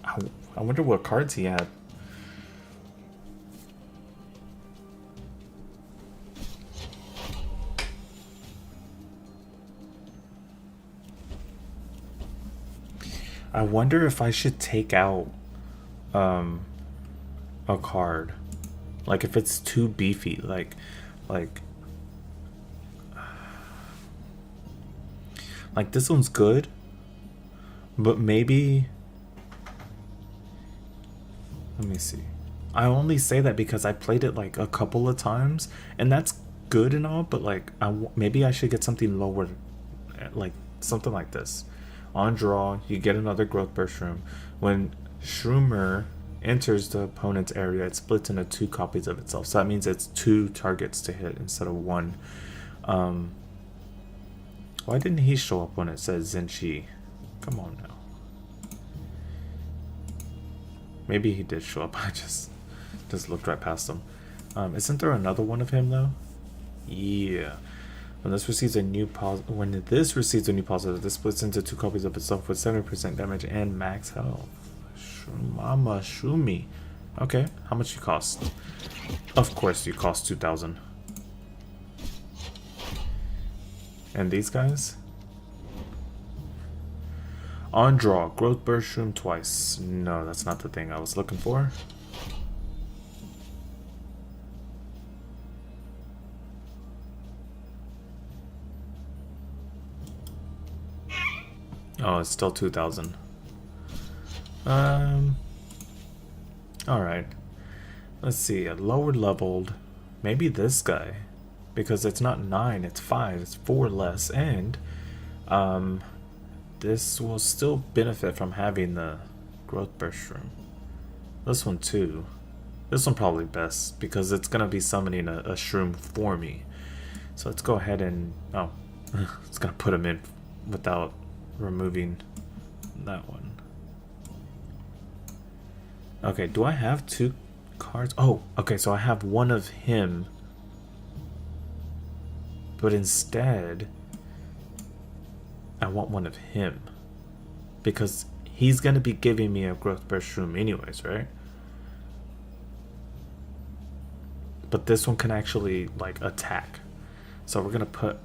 I wonder what cards he had. I wonder if I should take out a card. Like if it's too beefy, like this one's good, but maybe, let me see. I only say that because I played it like a couple of times, and that's good and all, but like maybe I should get something lower, like something like this. On draw, you get another growth burst shroom. When Shroomer enters the opponent's area, it splits into 2 copies of itself. So that means it's 2 targets to hit instead of 1. Why didn't he show up when it says Zenshi? Come on now. Maybe he did show up. I just looked right past him. Isn't there another one of him though? Yeah. When this receives a new positive, this splits into 2 copies of itself with 70% damage and max health. Mama Shumi. Okay, how much you cost? Of course you cost 2,000. And these guys? On draw, growth burst shroom twice. No, that's not the thing I was looking for. Oh, it's still 2,000. Alright. Let's see, a lower leveled. Maybe this guy. Because it's not 9, it's 5, it's 4 less, and this will still benefit from having the growth burst shroom. This one too. This one probably best because it's gonna be summoning a shroom for me. So let's go ahead and it's gonna put him in without removing that one. Okay, do I have 2 cards? Oh, okay, so I have one of him. But instead, I want one of him. Because he's going to be giving me a growth burst shroom anyways, right? But this one can actually, like, attack. So we're going to put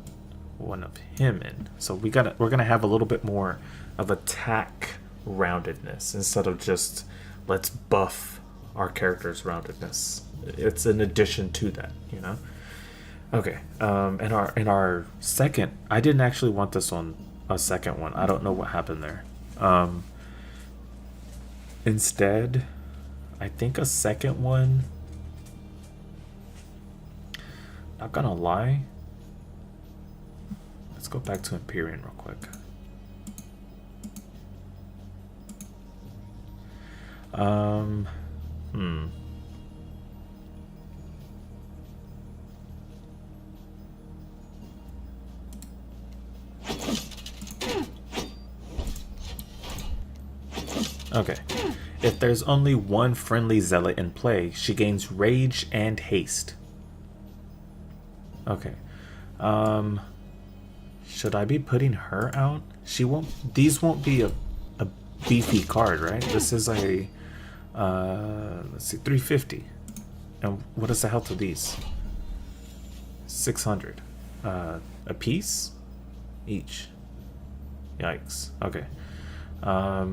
one of him in. So we're going to have a little bit more of attack roundedness instead of just let's buff our character's roundedness. It's an addition to that, you know? Okay, in our second, I didn't actually want this on a second one. I don't know what happened there. Instead, I think a second one, not gonna lie, let's go back to Empyrean real quick. Okay. If there's only one friendly zealot in play, she gains rage and haste. Okay. Should I be putting her out? She won't. These won't be a beefy card, right? This is a let's see, 350. And what is the health of these? 600. A piece? Each. Yikes. Okay. Huh.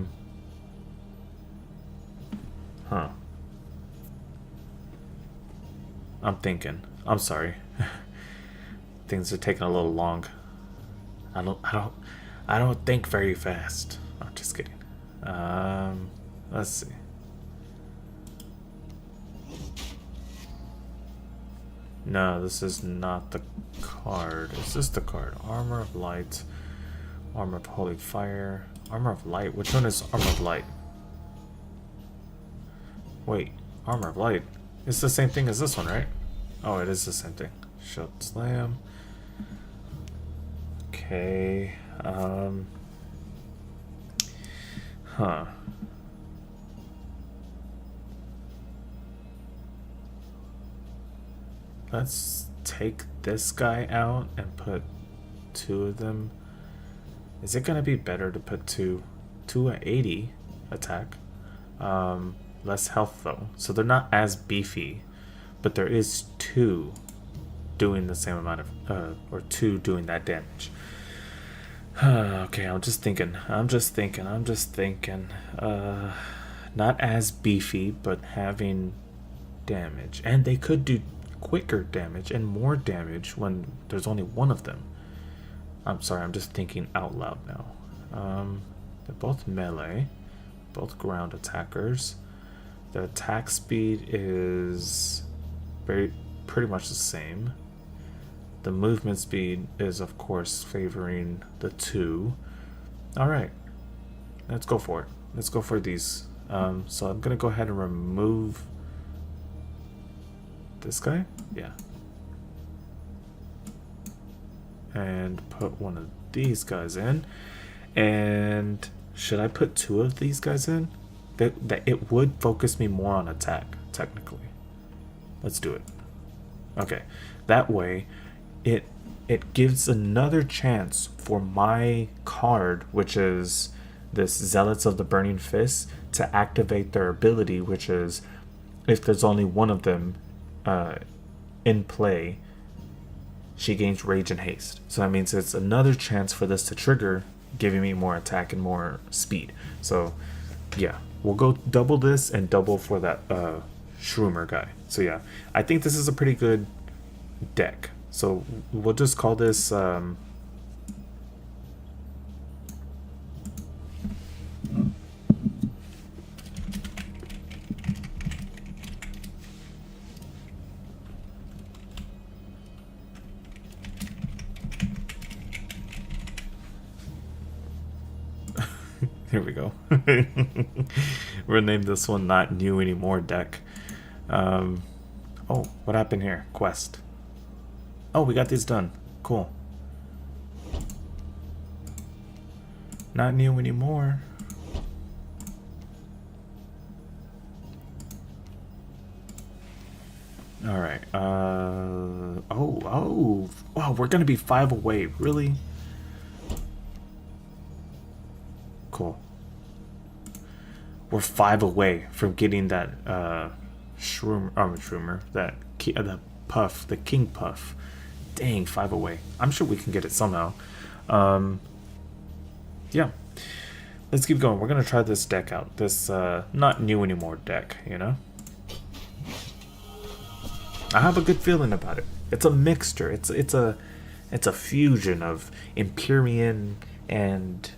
I'm thinking. I'm sorry. Things are taking a little long. I don't think very fast. I'm just kidding. Let's see. No, this is not the card. Is this the card? Armor of Light. Armor of Holy Fire. Armor of Light. Which one is Armor of Light? Wait. Armor of Light. It's the same thing as this one, right? Oh, it is the same thing. Shut Slam. Okay. Huh. Let's take this guy out and put two of them. Is it gonna be better to put two at 80 attack? Less health though, so they're not as beefy, but there is two doing the same amount of, or two doing that damage. Okay, I'm just thinking. Not as beefy, but having damage, and they could do quicker damage and more damage when there's only one of them. I'm sorry, I'm just thinking out loud now. They're both melee, both ground attackers. The attack speed is pretty much the same. The movement speed is, of course, favoring the two. Alright, let's go for it. Let's go for these. So I'm gonna go ahead and remove this guy? Yeah. And put one of these guys in. And should I put two of these guys in? That it would focus me more on attack, technically. Let's do it. Okay. That way, it gives another chance for my card, which is this Zealots of the Burning Fist, to activate their ability, which is if there's only one of them in play, she gains Rage and Haste. So that means it's another chance for this to trigger, giving me more attack and more speed. So yeah, we'll go double this and double for that Shroomer guy. So yeah, I think this is a pretty good deck. So we'll just call this here we go. We'll name this one Not New Anymore deck. Oh, what happened here? Quest. Oh, we got these done. Cool. Not new anymore. Alright. Oh. Wow, we're gonna be 5 away. Really? Cool. We're 5 away from getting that Shroomer, that the Puff, the King Puff. Dang, 5 away. I'm sure we can get it somehow. Yeah. Let's keep going. We're gonna try this deck out. This Not New Anymore deck, you know? I have a good feeling about it. It's a mixture. It's a fusion of Empyrean and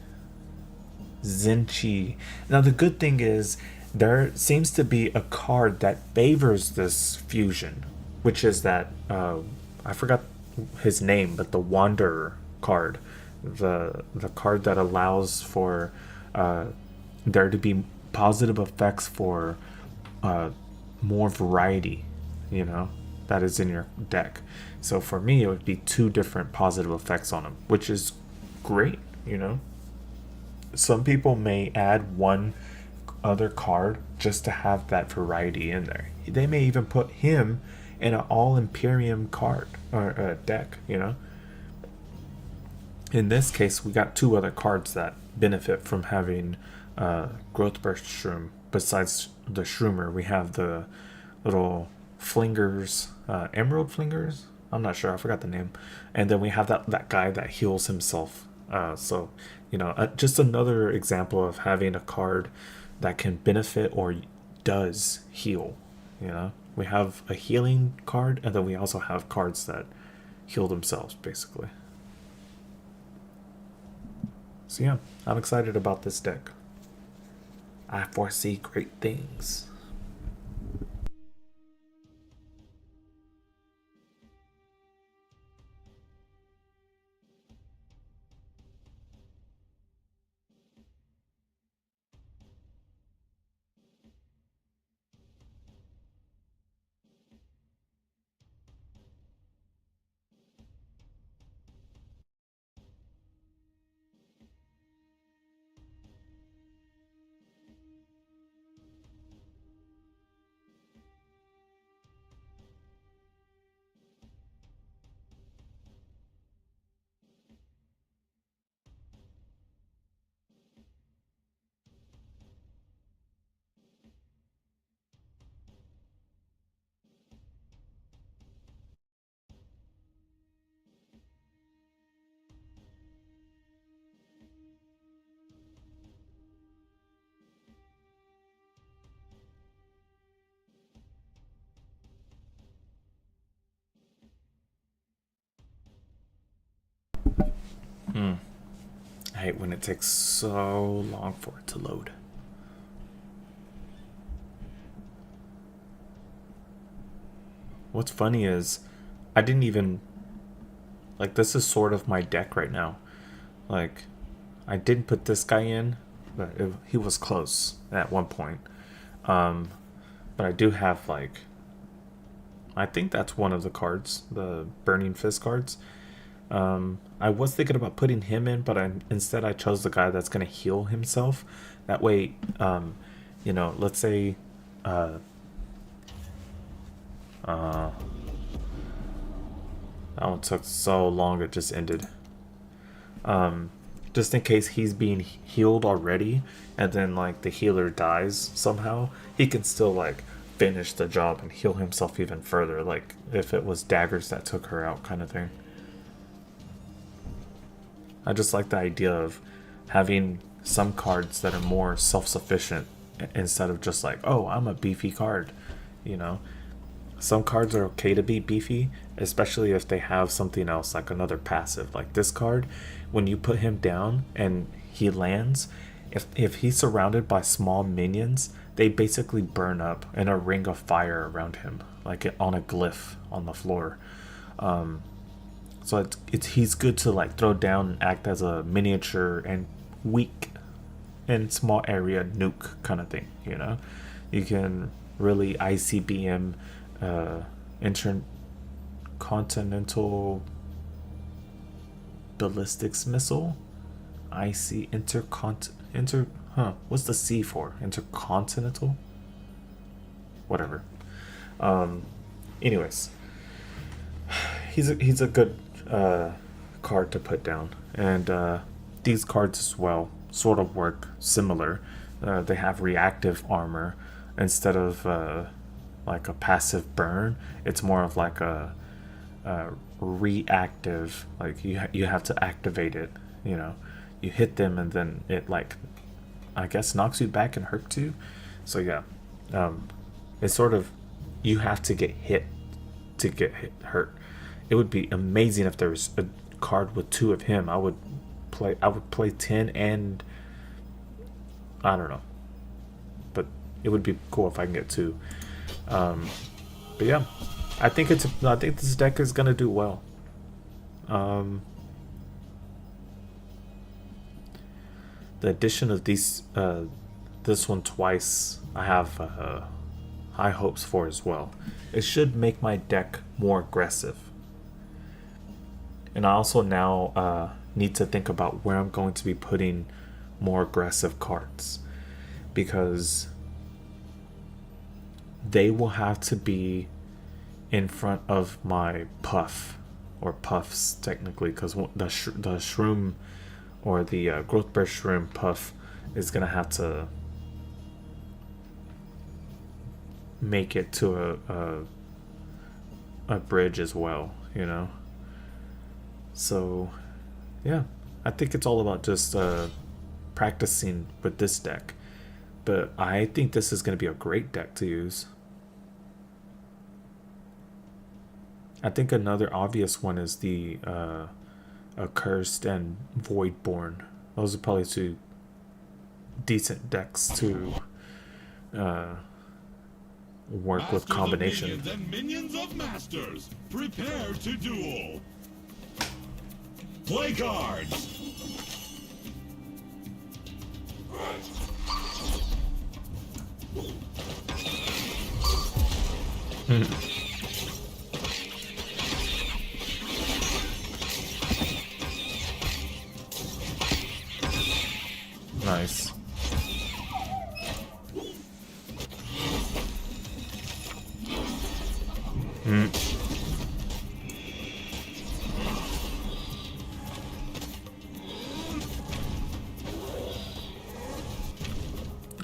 Zenchi. Now the good thing is there seems to be a card that favors this fusion, which is that I forgot his name, but the Wanderer card, the card that allows for there to be positive effects for more variety, you know, that is in your deck. So for me, it would be 2 different positive effects on him, which is great, you know. Some people may add one other card just to have that variety in there. They may even put him and an all Imperium card or deck, you know. In this case, we got two other cards that benefit from having Growth Burst Shroom. Besides the Shroomer, we have the little Flingers, Emerald Flingers. I'm not sure, I forgot the name. And then we have that guy that heals himself. So, you know, just another example of having a card that can benefit or does heal. You know, we have a healing card, and then we also have cards that heal themselves, basically. So yeah, I'm excited about this deck. I foresee great things. I hate when it takes so long for it to load. What's funny is I didn't even like, this is sort of my deck right now. Like, I didn't put this guy in, but he was close at one point. But I do have, like, I think that's one of the cards, the Burning Fist cards. I was thinking about putting him in, but instead I chose the guy that's gonna heal himself. That way, you know, let's say, that one took so long it just ended. Just in case he's being healed already, and then like the healer dies somehow, he can still like finish the job and heal himself even further. Like if it was daggers that took her out, kind of thing. I just like the idea of having some cards that are more self-sufficient instead of just like, oh, I'm a beefy card, you know. Some cards are okay to be beefy, especially if they have something else like another passive. Like this card, when you put him down and he lands, if he's surrounded by small minions, they basically burn up in a ring of fire around him, like on a glyph on the floor. So he's good to like throw down and act as a miniature and weak and small area nuke kind of thing, you know. You can really ICBM intercontinental ballistics missile. What's the C for? Intercontinental? Whatever. Anyways, he's a good card to put down, and these cards as well sort of work similar. They have reactive armor instead of like a passive burn. It's more of like a reactive, like you have to activate it, you know. You hit them and then it, like, I guess knocks you back and hurts you. So yeah, it's sort of, you have to get hit to get hurt. It would be amazing if there was a card with two of him. I would play 10, and I don't know, but it would be cool if I can get two. But yeah, I think this deck is gonna do well. The addition of this one twice, I have high hopes for as well. It should make my deck more aggressive. And I also now need to think about where I'm going to be putting more aggressive cards, because they will have to be in front of my puff, or puffs technically, because the shroom or the growth burst shroom puff is gonna have to make it to a bridge as well, you know. So yeah, I think it's all about just practicing with this deck, but I think this is going to be a great deck to use. I think another obvious one is the Accursed and Voidborn. Those are probably two decent decks to work with combination. Minions and minions of masters, prepare to duel. Play cards. Nice.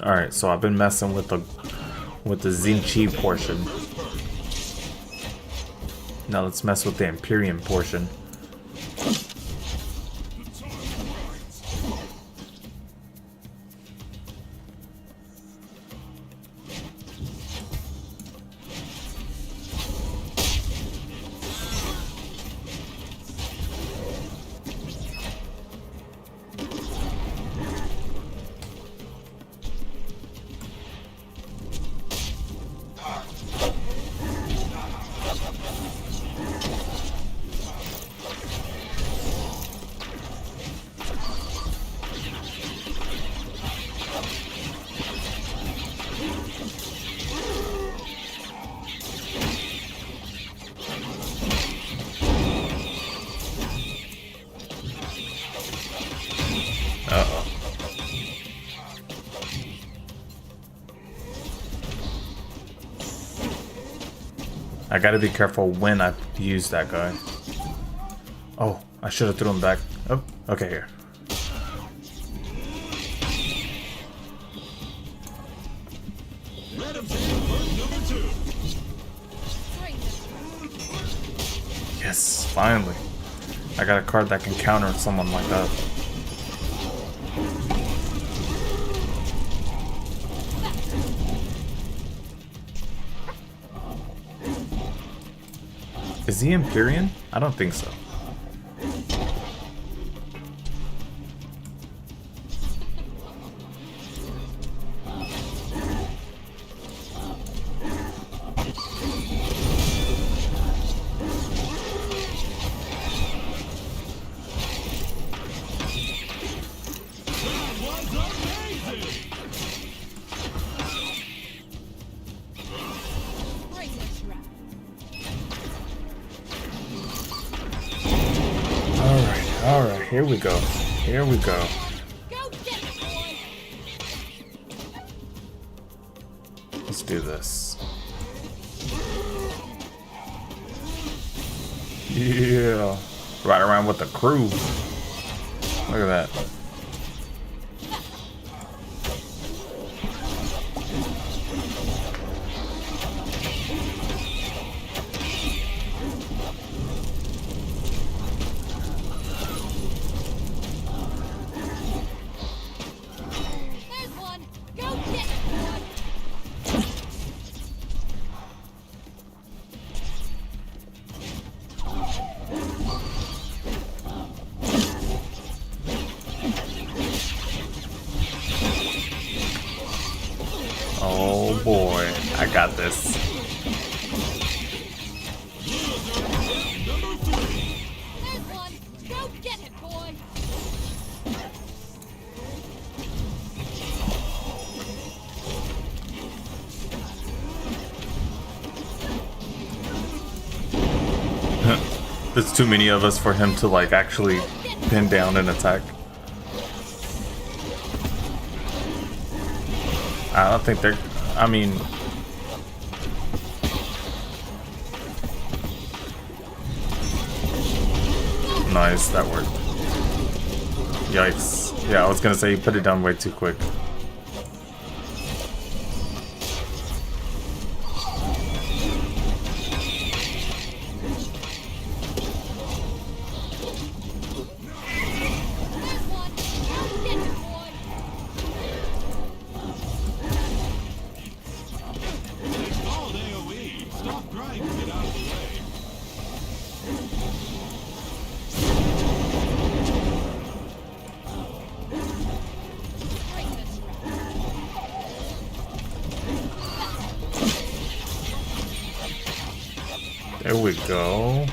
All right, so I've been messing with the Zinchi portion. Now let's mess with the Empyrean portion. I gotta be careful when I use that guy. Oh, I should have thrown him back. Oh, okay, here. Yes, finally. I got a card that can counter someone like that. Is he Empyrean? I don't think so. Alright, here we go. Here we go. Let's do this. Yeah. Right around with the crew. Look at that. Oh boy, I got this. Go get it, boy. There's too many of us for him to like actually pin down and attack. I don't think they're... I mean... Nice, that worked. Yikes. Yeah, I was gonna say you put it down way too quick. Called AoE. Stop trying to get out of the way. There we go.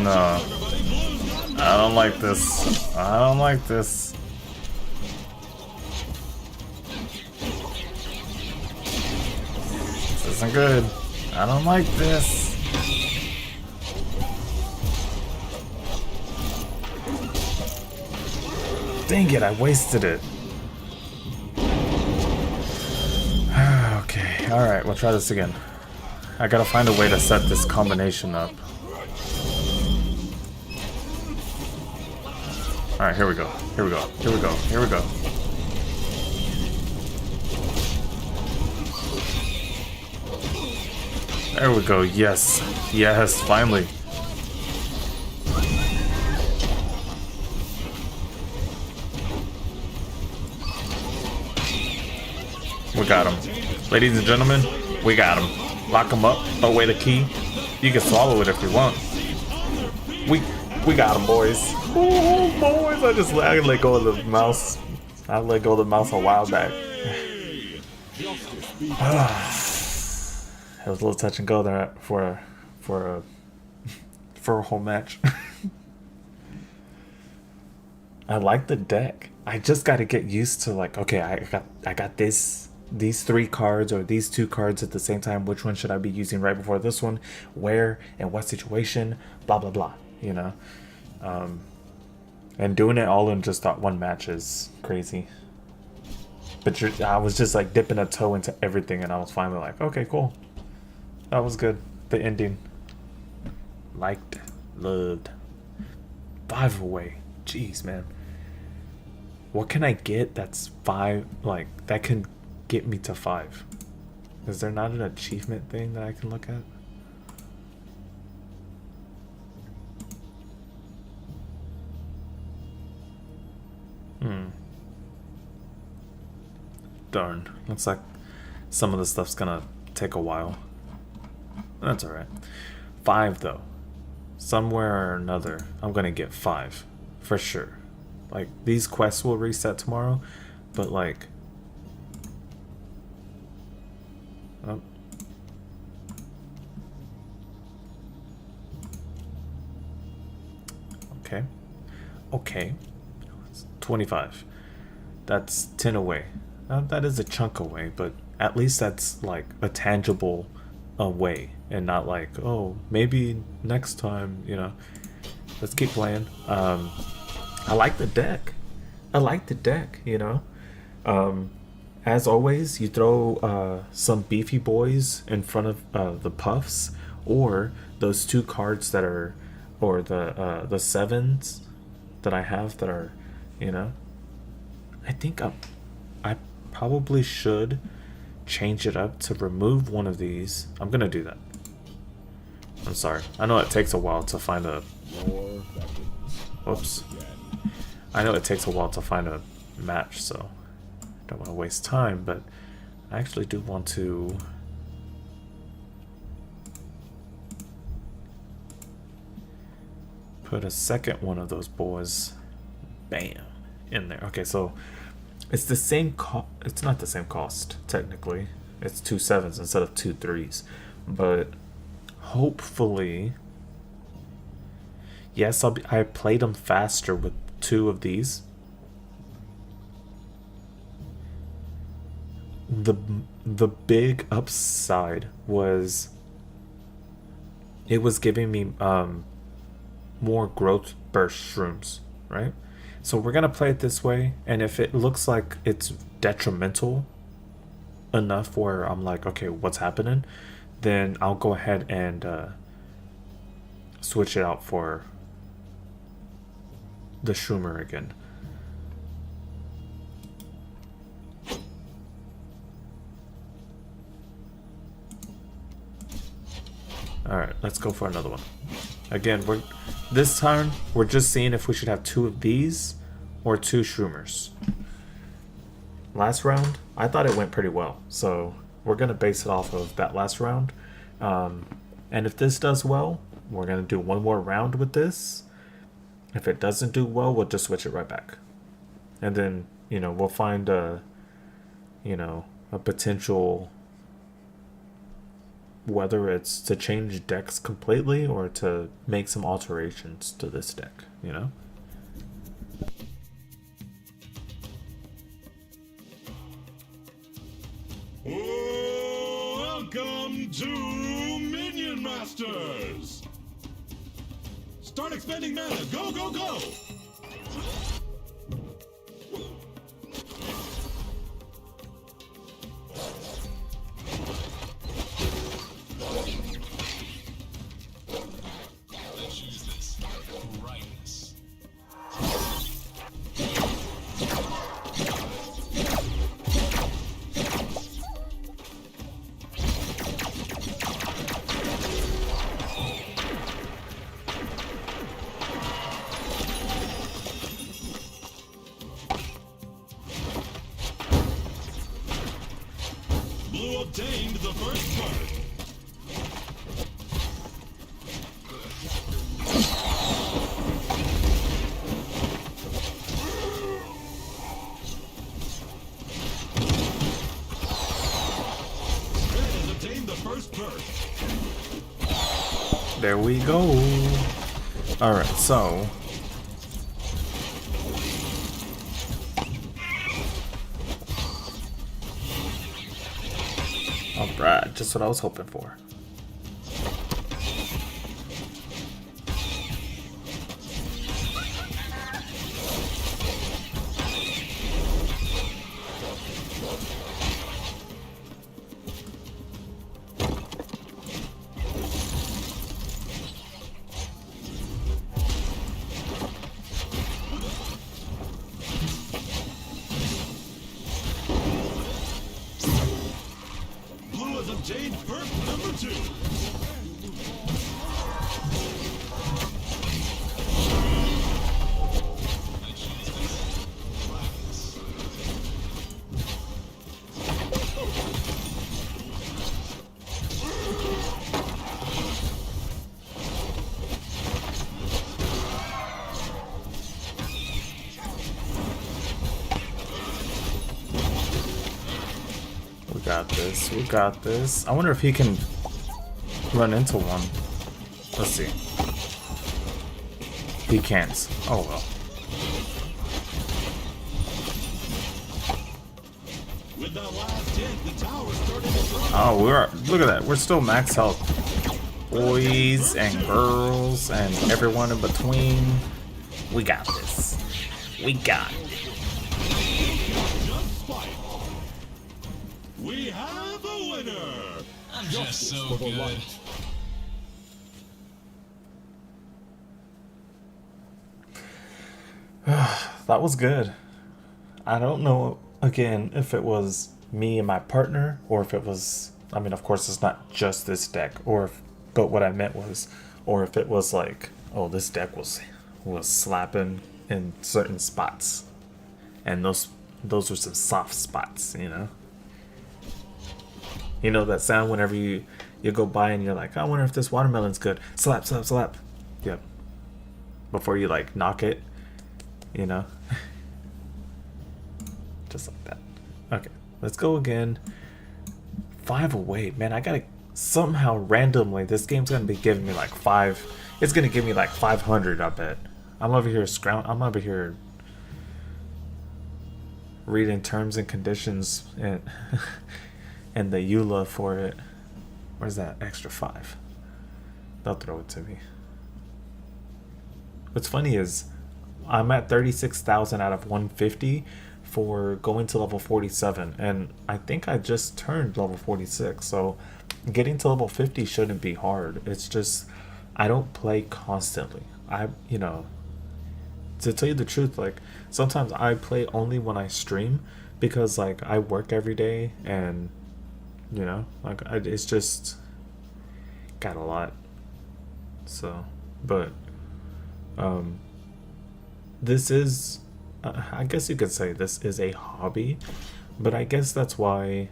No. I don't like this. I don't like this. This isn't good. I don't like this. Dang it, I wasted it. Okay, alright, we'll try this again. I gotta find a way to set this combination up. Alright, here we go. Here we go. Here we go. Here we go. There we go. Yes. Yes, finally. We got him. Ladies and gentlemen, we got him. Lock him up. Away the key. You can swallow it if you want. We got him, boys. Ooh, boys, I let go of the mouse. I let go of the mouse a while back. It was a little touch and go there for a whole match. I like the deck. I just got to get used to, like, okay, I got these 3 cards or these 2 cards at the same time. Which one should I be using right before this one? Where and what situation? Blah blah blah. You know. And doing it all in just that one match is crazy. But I was just like dipping a toe into everything, and I was finally like, okay, cool. That was good. The ending. Liked, loved. 5 away. Jeez, man. What can I get that's 5, like, that can get me to 5? Is there not an achievement thing that I can look at? Darn. Looks like some of the stuff's gonna take a while. That's alright. 5 though. Somewhere or another, I'm gonna get 5. For sure. Like, these quests will reset tomorrow, but like... Oh. Okay. Okay. It's 25. That's 10 away. That is a chunk away, but at least that's like a tangible away and not like, oh, maybe next time, you know. Let's keep playing. I like the deck. I like the deck, you know. As always, you throw some beefy boys in front of the puffs, or those 2 cards that are, or the 7s that I have that are, you know. I think I probably should change it up to remove one of these. I'm gonna do that. I'm sorry. I know it takes a while to find a... Oops. I know it takes a while to find a match, so I don't want to waste time, but I actually do want to... put a second one of those boys, bam, in there. Okay, so it's the same it's not the same cost, technically. It's 2 7s instead of 2 3s. But hopefully Yes, I played them faster with 2 of these. The the big upside was it was giving me more growth burst shrooms, right? So we're gonna play it this way, and if it looks like it's detrimental enough where I'm like, okay, what's happening, then I'll go ahead and switch it out for the shroomer again. Alright, let's go for another one. Again, this time we're just seeing if we should have 2 of these or 2 shroomers. Last round, I thought it went pretty well, so we're gonna base it off of that last round. And if this does well, we're gonna do one more round with this. If it doesn't do well, we'll just switch it right back. And then, we'll find a potential, whether it's to change decks completely or to make some alterations to this deck, Welcome to Minion Masters! Start expending mana! Go, go, go! Let's use this. Brightness. Blue obtained the first card. Red has obtained the first burst. There we go. Alright, so alright, just what I was hoping for. Blue has obtained burst number 2. Let's use this. Brightness. We got this. We got this. I wonder if he can run into one. Let's see. He can't. Oh well. With that last hit, the tower started to drop. Oh, look at that. We're still max health. Boys and girls and everyone in between. We got this. We got it. Just spite. We have a winner. I'm just so good. That was good. I don't know, again, if it was me and my partner, or if it was, I mean, of course, it's not just this deck, but what I meant was, or if it was like, oh, this deck was slapping in certain spots, and those were some soft spots, You know that sound whenever you go by and you're like, I wonder if this watermelon's good. Slap, slap, slap. Yep. Before you like knock it, Just like that. Okay, let's go again. 5 away. Man, I gotta somehow randomly, this game's gonna be giving me like 5 It's gonna give me like 500, I bet. I'm over here I'm over here reading terms and conditions and and the EULA for it. Where's that extra 5? They'll throw it to me. What's funny is I'm at 36,000 out of 150 for going to level 47, and I think I just turned level 46, so getting to level 50 shouldn't be hard. It's just I don't play constantly. You know, to tell you the truth, like sometimes I play only when I stream because like I work every day, and you know, like it's just got a lot. So, but this is I guess you could say this is a hobby, but I guess that's why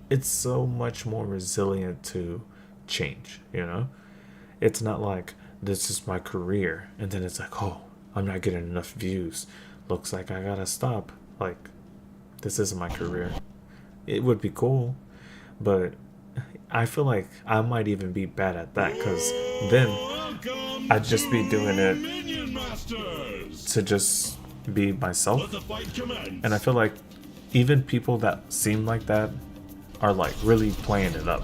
it's so much more resilient to change, you know? It's not like this is my career and then it's like, oh, I'm not getting enough views. Looks like I gotta stop. Like, this isn't my career. It would be cool, but I feel like I might even be bad at that because then I'd just be doing it Minion Masters. to just be myself. Let the fight commence. And I feel like even people that seem like that are like really playing it up.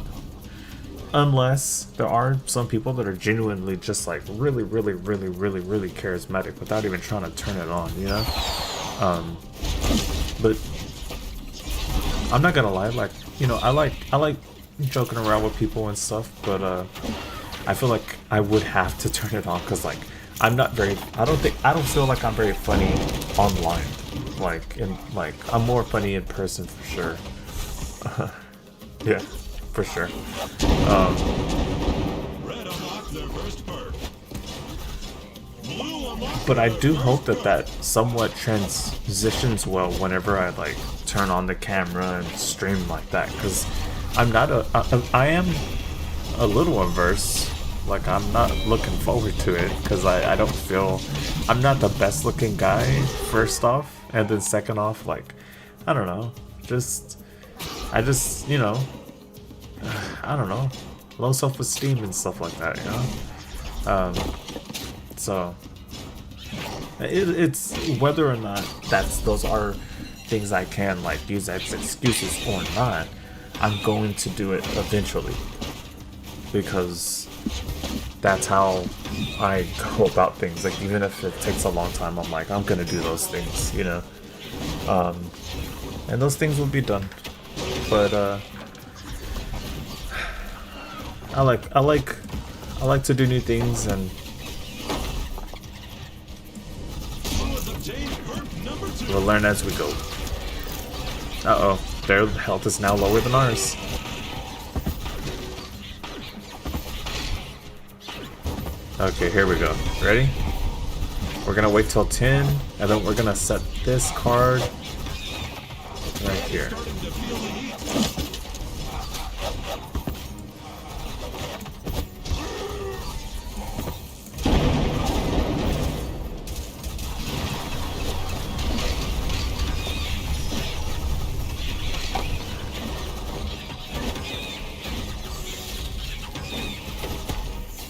Unless there are some people that are genuinely just like really charismatic without even trying to turn it on, you know? But I'm not gonna lie, like, you know, I like joking around with people and stuff, but I feel like I would have to turn it on because like I don't feel like I'm very funny online. Like I'm more funny in person for sure. Yeah, for sure. Red unlocked their first perk. Blue unlocked But I do hope that somewhat transitions well whenever I like turn on the camera and stream like that, because I am a little averse. Like, I'm not looking forward to it because I don't feel I'm not the best looking guy, first off, and then second off, like, I don't know, I just, you know, I don't know, low self-esteem and stuff like that, you know. So it's whether or not those are things I can like use as excuses or not, I'm going to do it eventually because that's how I go about things. Like, even if it takes a long time, I'm like, I'm gonna do those things, you know. And those things will be done. But I like to do new things, and we'll learn as we go. Uh-oh, their health is now lower than ours. Okay, here we go. Ready? We're gonna wait till 10, and then we're gonna set this card right here.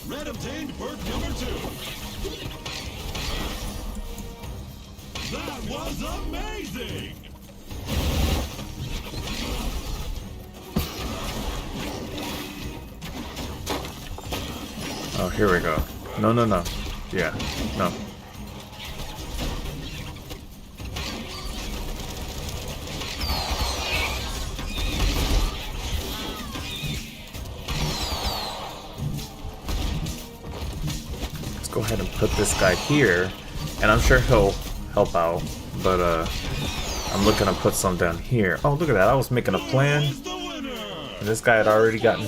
Red obtained perk number 2. That was amazing! Oh, here we go. No. Yeah, no. Let's go ahead and put this guy here, and I'm sure he'll help out, but I'm looking to put some down here. Oh, look at that. I was making a plan, Who's the winner? and this guy had already got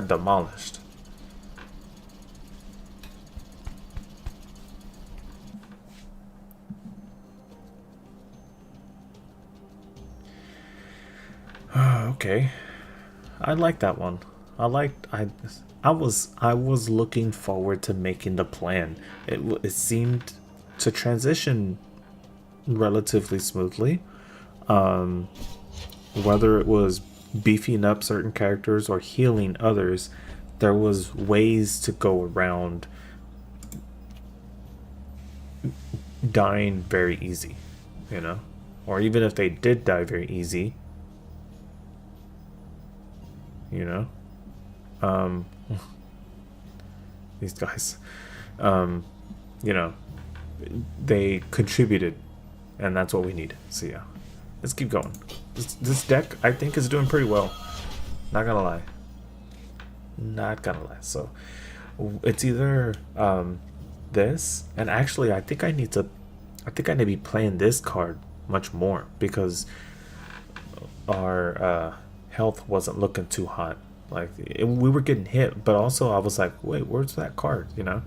demolished. Okay, I like that one. I was looking forward to making the plan. It seemed to transition relatively smoothly. Whether it was beefing up certain characters or healing others there was ways to go around dying very easy, you know? Or even if they did die very easy, you know? These guys, you know, they contributed, and that's what we need. So yeah, let's keep going. This deck, I think, is doing pretty well. Not gonna lie. Not gonna lie. So it's either this, and actually, I think I need to be playing this card much more because our health wasn't looking too hot. Like we were getting hit, but also I was like, wait, where's that card? You know.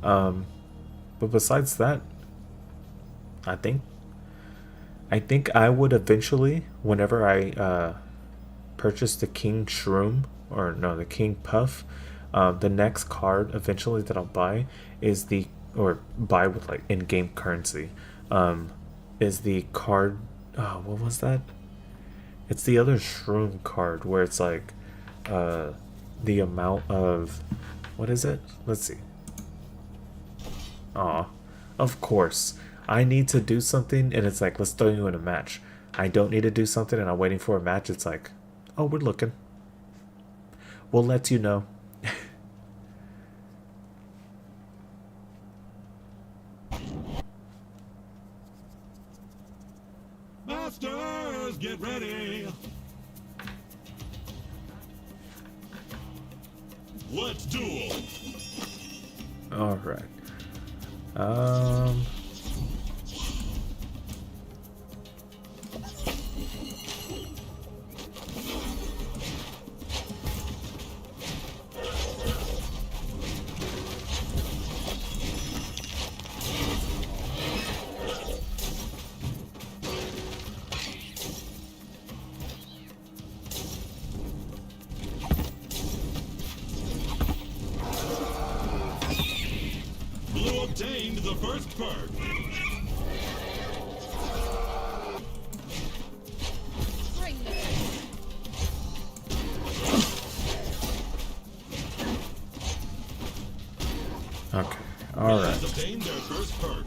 But besides that, I think I would eventually, whenever I purchase the King Shroom, or no, the King Puff, the next card eventually that I'll buy is or buy with like in-game currency, is the card, what was that? It's the other Shroom card where it's like, the amount of, what is it? Let's see. Aw, of course. I need to do something and it's like, let's throw you in a match. I don't need to do something and I'm waiting for a match. It's like, oh, we're looking. We'll let you know. Masters, get ready. Let's duel. All right. Blue obtained the first perk. Okay. All right. Has obtained their first perk.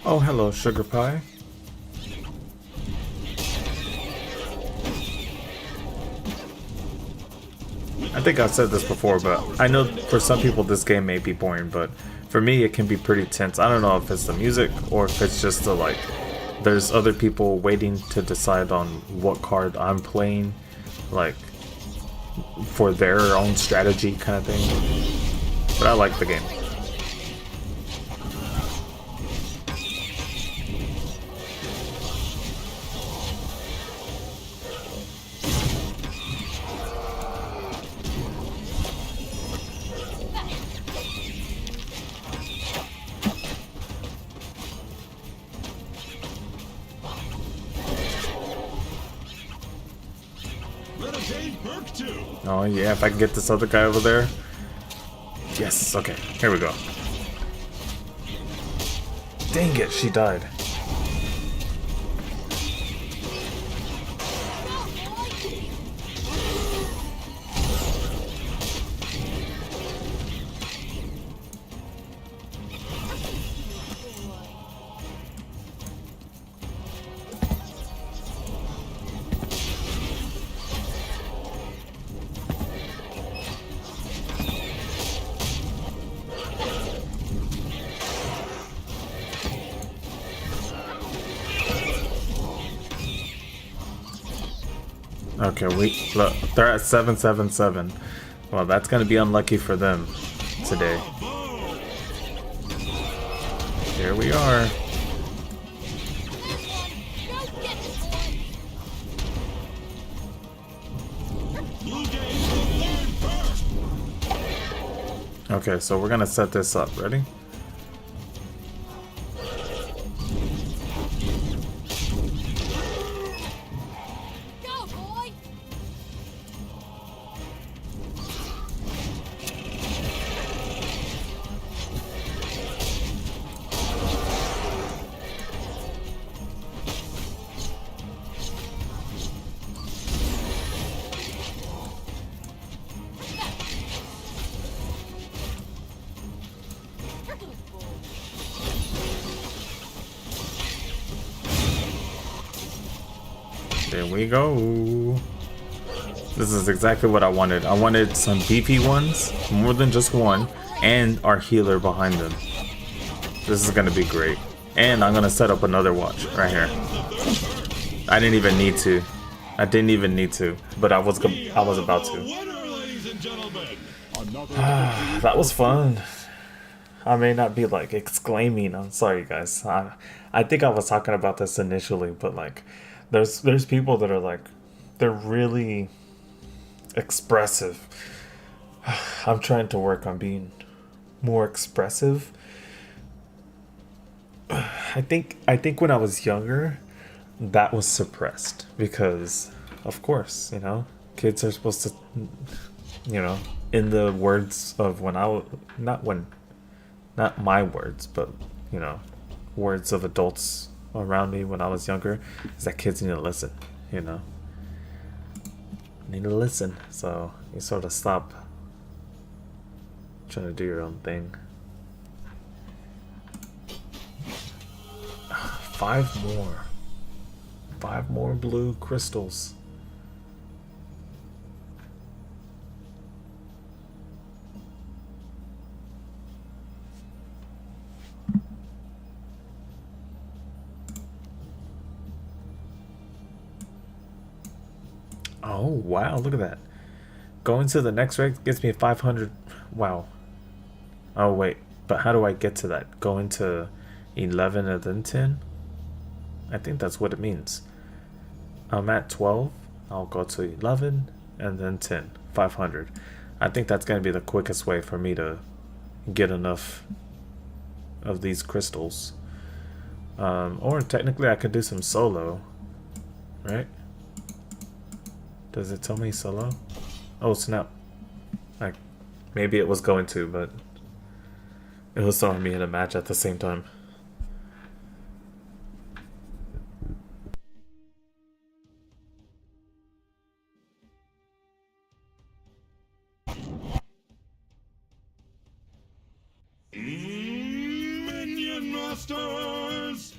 Oh, hello, Sugar Pie. I think I've said this before, but I know for some people this game may be boring, but for me it can be pretty tense. I don't know if it's the music or if it's just the like, there's other people waiting to decide on what card I'm playing, like for their own strategy kind of thing. But I like the game. Let obtain perk 2. Oh yeah, if I can get this other guy over there. Yes, okay, here we go. Dang it, she died. Okay, look, they're at 777. Well, that's gonna be unlucky for them today. Here we are. Okay, so we're gonna set this up. Ready? There we go. This is exactly what I wanted. I wanted some beefy ones, more than just one, and our healer behind them. This is gonna be great. And I'm gonna set up another watch right here. I didn't even need to. I didn't even need to, but I was about to. That was fun. I may not be like exclaiming. I'm sorry, guys. I think I was talking about this initially, but like, there's people that are like, they're really expressive. I'm trying to work on being more expressive. I think when I was younger, that was suppressed because, of course, you know, kids are supposed to, you know, in the words of when I was not my words, but you know, words of adults around me when I was younger, is that kids need to listen, you know. Need to listen, so you sort of stop trying to do your own thing. 5 more. 5 more blue crystals. Oh wow, look at that. Going to the next rank gets me 500. Wow. Oh wait, but how do I get to that? Going to 11 and then 10? I think that's what it means. I'm at 12. I'll go to 11 and then 10. 500. I think that's going to be the quickest way for me to get enough of these crystals. Or technically I could do some solo. Right? Does it tell me solo? Oh snap. Like, maybe it was going to, but it was throwing me in a match at the same time. Minion Masters!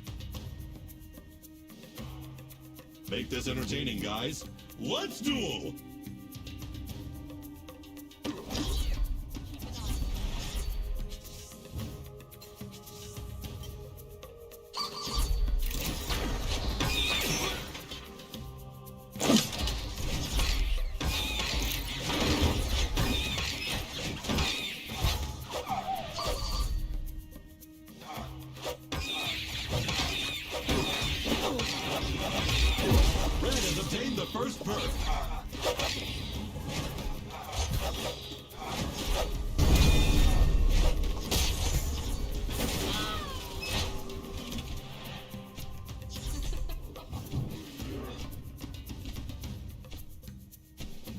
Make this entertaining, guys. Let's duel! Red has obtained the first perk.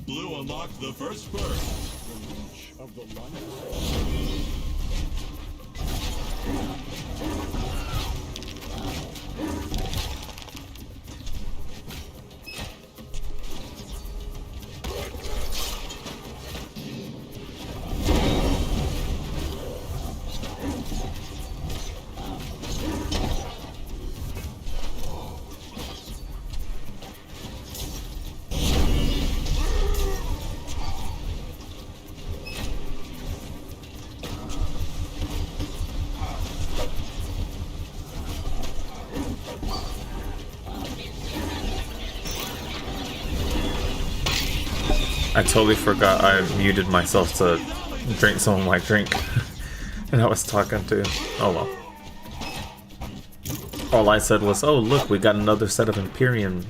Blue unlocked the first perk. The reach of the light. I totally forgot I muted myself to drink some of my drink. And I was talking to... Oh well. All I said was, oh look, we got another set of Imperium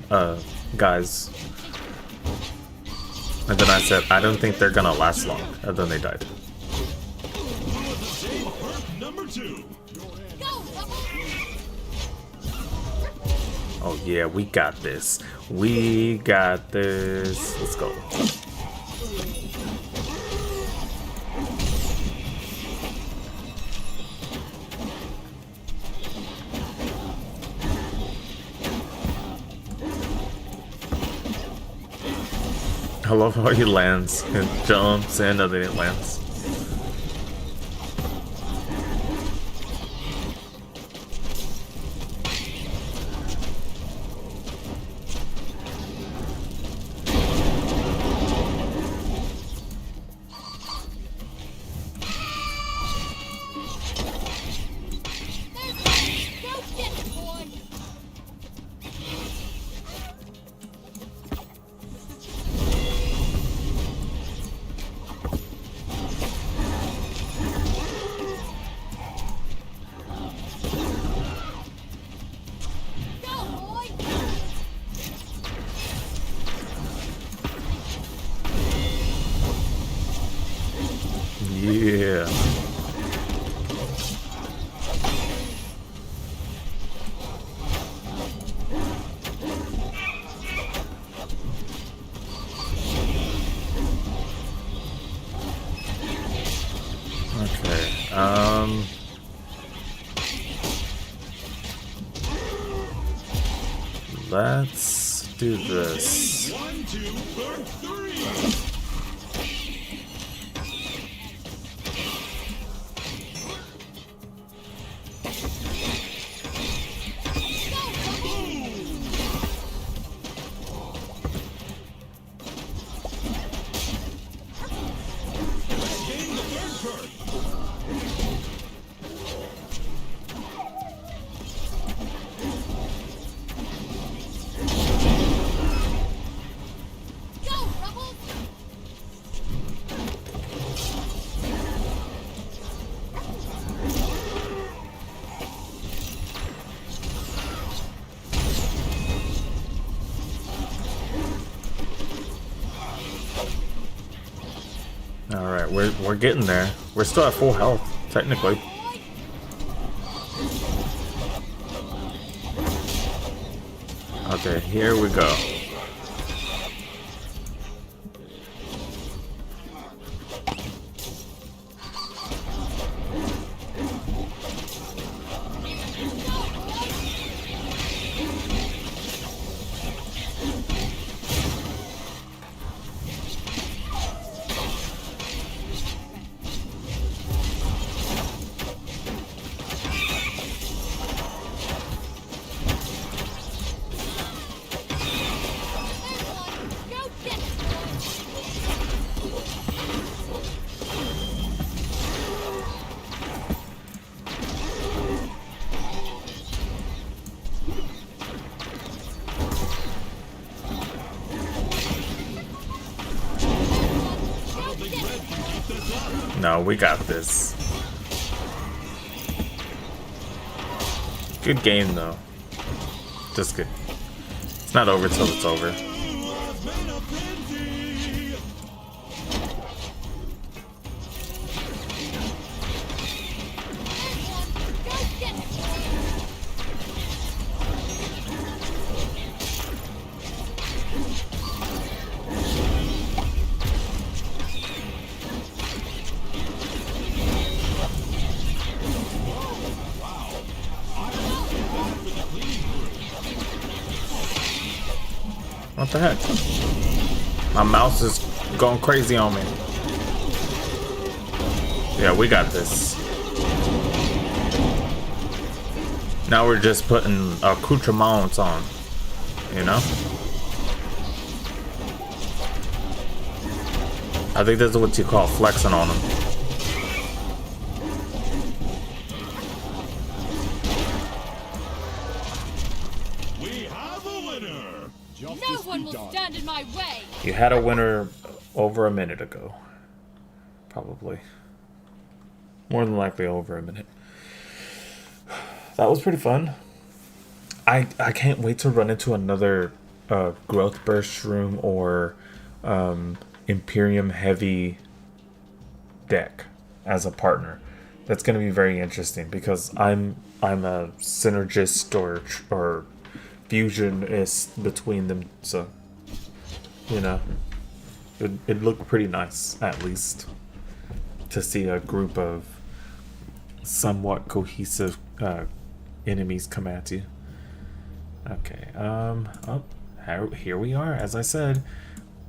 guys. And then I said, I don't think they're gonna last long. And then they died. Number 2. Oh yeah, we got this. We got this. Let's go. I love how he lands and jumps and then it lands. let's do this. 1, 2, bird 3. Gain the third bird. Go, Rubble! All right, we're getting there. We're still at full health, technically. Okay, here we go. Go get it! Go get it! No, we got this. Good game though. Just good. It's not over till it's over. I've made a plenty. Go get it! What the heck? My mouse is going crazy on me. Yeah, we got this. Now we're just putting accoutrements on, you know? I think this is what you call flexing on them. We have a winner. No one will stand in my way! You had a winner over a minute ago. Probably. More than likely over a minute. That was pretty fun. I can't wait to run into another growth burst room or Imperium heavy deck as a partner. That's going to be very interesting because I'm a synergist or fusionist between them, so you know it looked pretty nice at least to see a group of somewhat cohesive enemies come at you. Okay, here we are. As I said,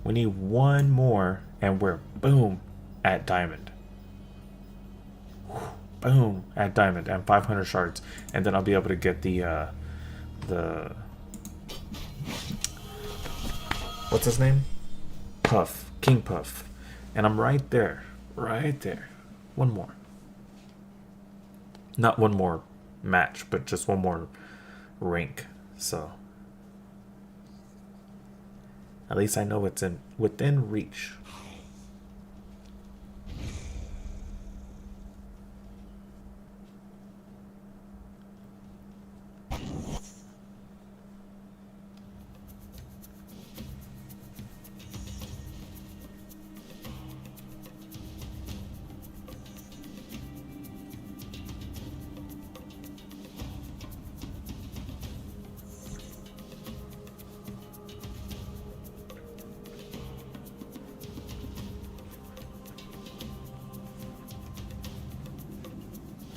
we need one more and we're boom at diamond. Boom at diamond and 500 shards, and then I'll be able to get the what's his name? Puff, King Puff, and I'm right there, right there. One more, not one more match, but just one more rank. So at least I know it's within reach.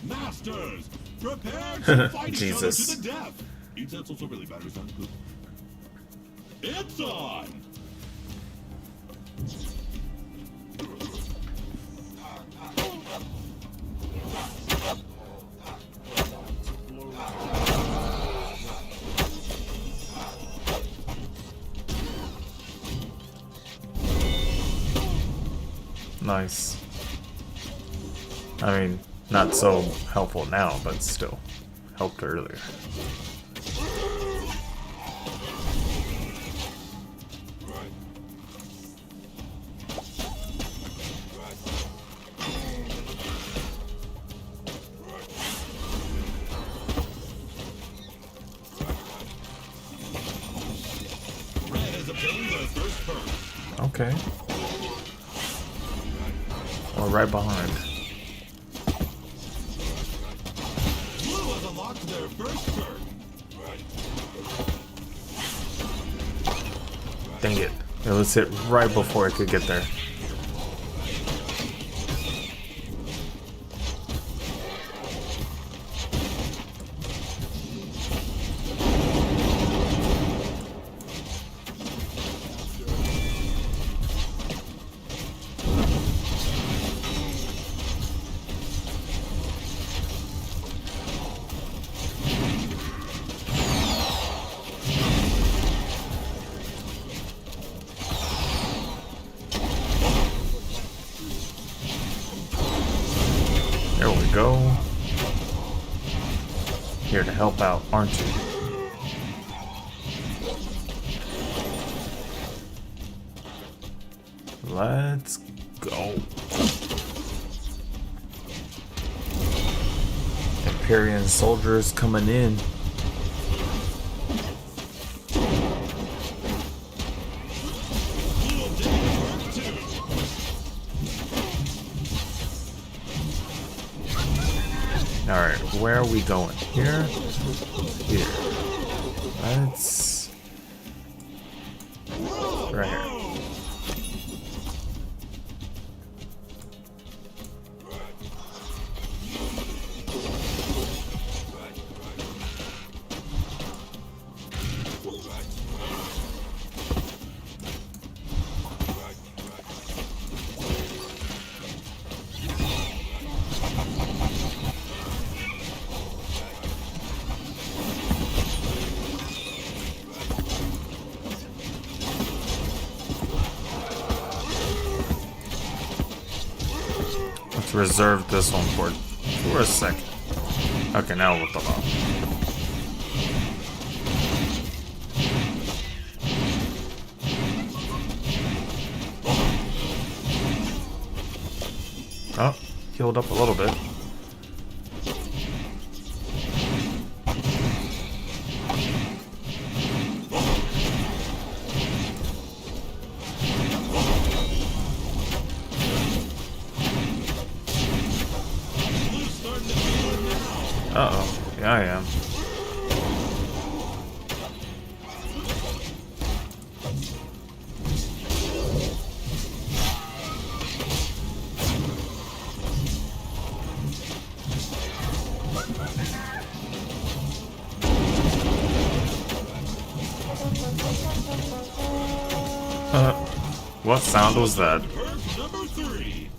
Masters, prepare to fight each other Jesus. to the death. Utensils are really batteries on poop. It's on! Nice. I mean, not so helpful now, but still helped earlier. Red has obtained their first perk. Okay. Or right behind. Blue has unlocked their first perk. Dang it. It was hit right before I could get there. There we go. Here to help out, aren't you? Let's go. Empyrean soldiers coming in. Blue obtained perk 2. Alright, where are we going? Here? Here. Let's... right here. Let's reserve this one for a second. Okay, now we'll look up. Oh, healed up a little bit. Blue's starting to feel it now. Uh-oh. Yeah, I am. What sound was that? Perk number 3.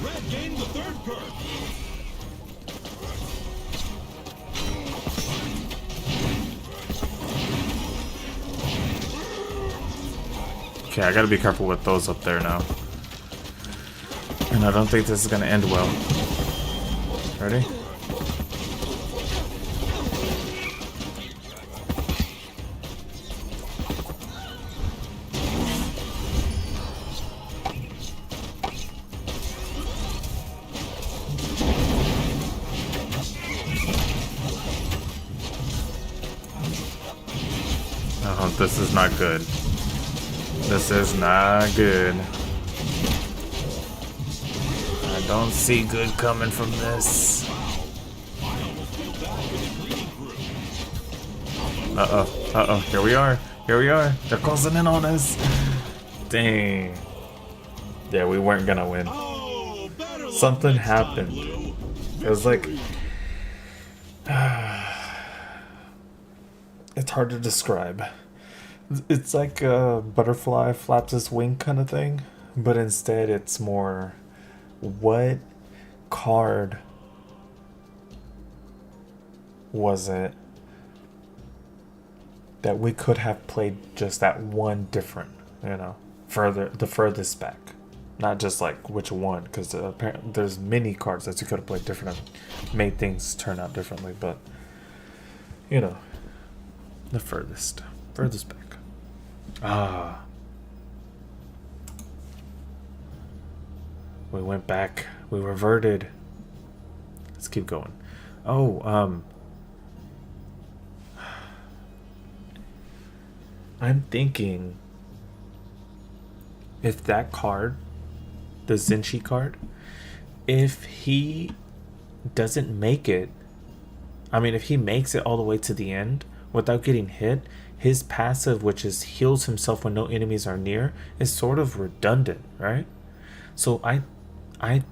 Red gained the third perk. Okay, I gotta be careful with those up there now. And I don't think this is gonna end well. Ready? Oh, this is not good. This is not good. I don't see good coming from this. Uh-oh. Uh-oh. Here we are. Here we are. They're closing in on us. Dang. Yeah, we weren't gonna win. Oh, better luck Something next time, happened. Blue. It was like Victory. it's hard to describe. It's like a butterfly flaps its wing kind of thing, but instead it's more what card was it that we could have played just that one different, the furthest back, not just like which one, because apparently there's many cards that you could have played different and made things turn out differently, but the furthest back. We went back. We reverted. Let's keep going. I'm thinking if that card, the Zenshi card, if he doesn't make it, if he makes it all the way to the end without getting hit, his passive, which is heals himself when no enemies are near, is sort of redundant, right? So I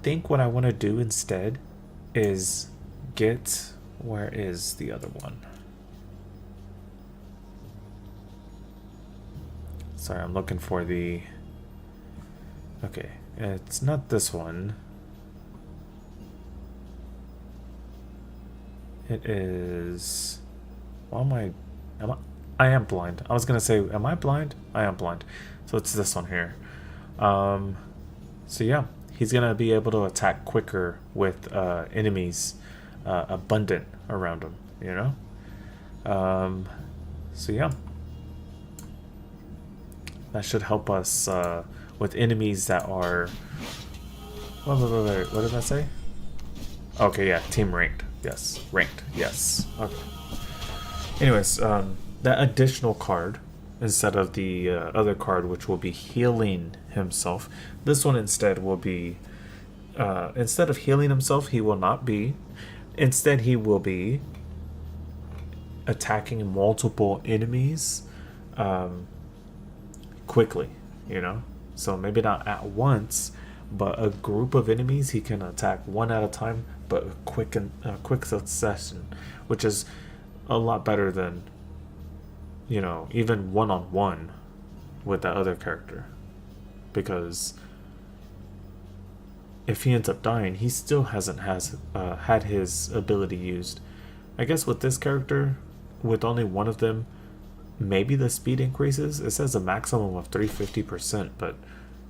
think what I want to do instead is get, where is the other one? Sorry, I'm looking for the, okay, it's not this one. It is, I am blind. I was gonna say, am I blind? I am blind. So it's this one here. So yeah, he's gonna be able to attack quicker with enemies abundant around him, so yeah, that should help us with enemies that are, wait, what did I say? Okay, yeah, team ranked. Yes, ranked. Yes. Okay. Anyways, that additional card instead of the other card, which will be healing himself, this one instead will be, instead of healing himself, he will not be. Instead, he will be attacking multiple enemies quickly, So maybe not at once, but a group of enemies he can attack one at a time, but a quick succession, which is a lot better than, even one-on-one with that other character. Because if he ends up dying, he still hasn't had his ability used. I guess with this character, with only one of them, maybe the speed increases. It says a maximum of 350%, but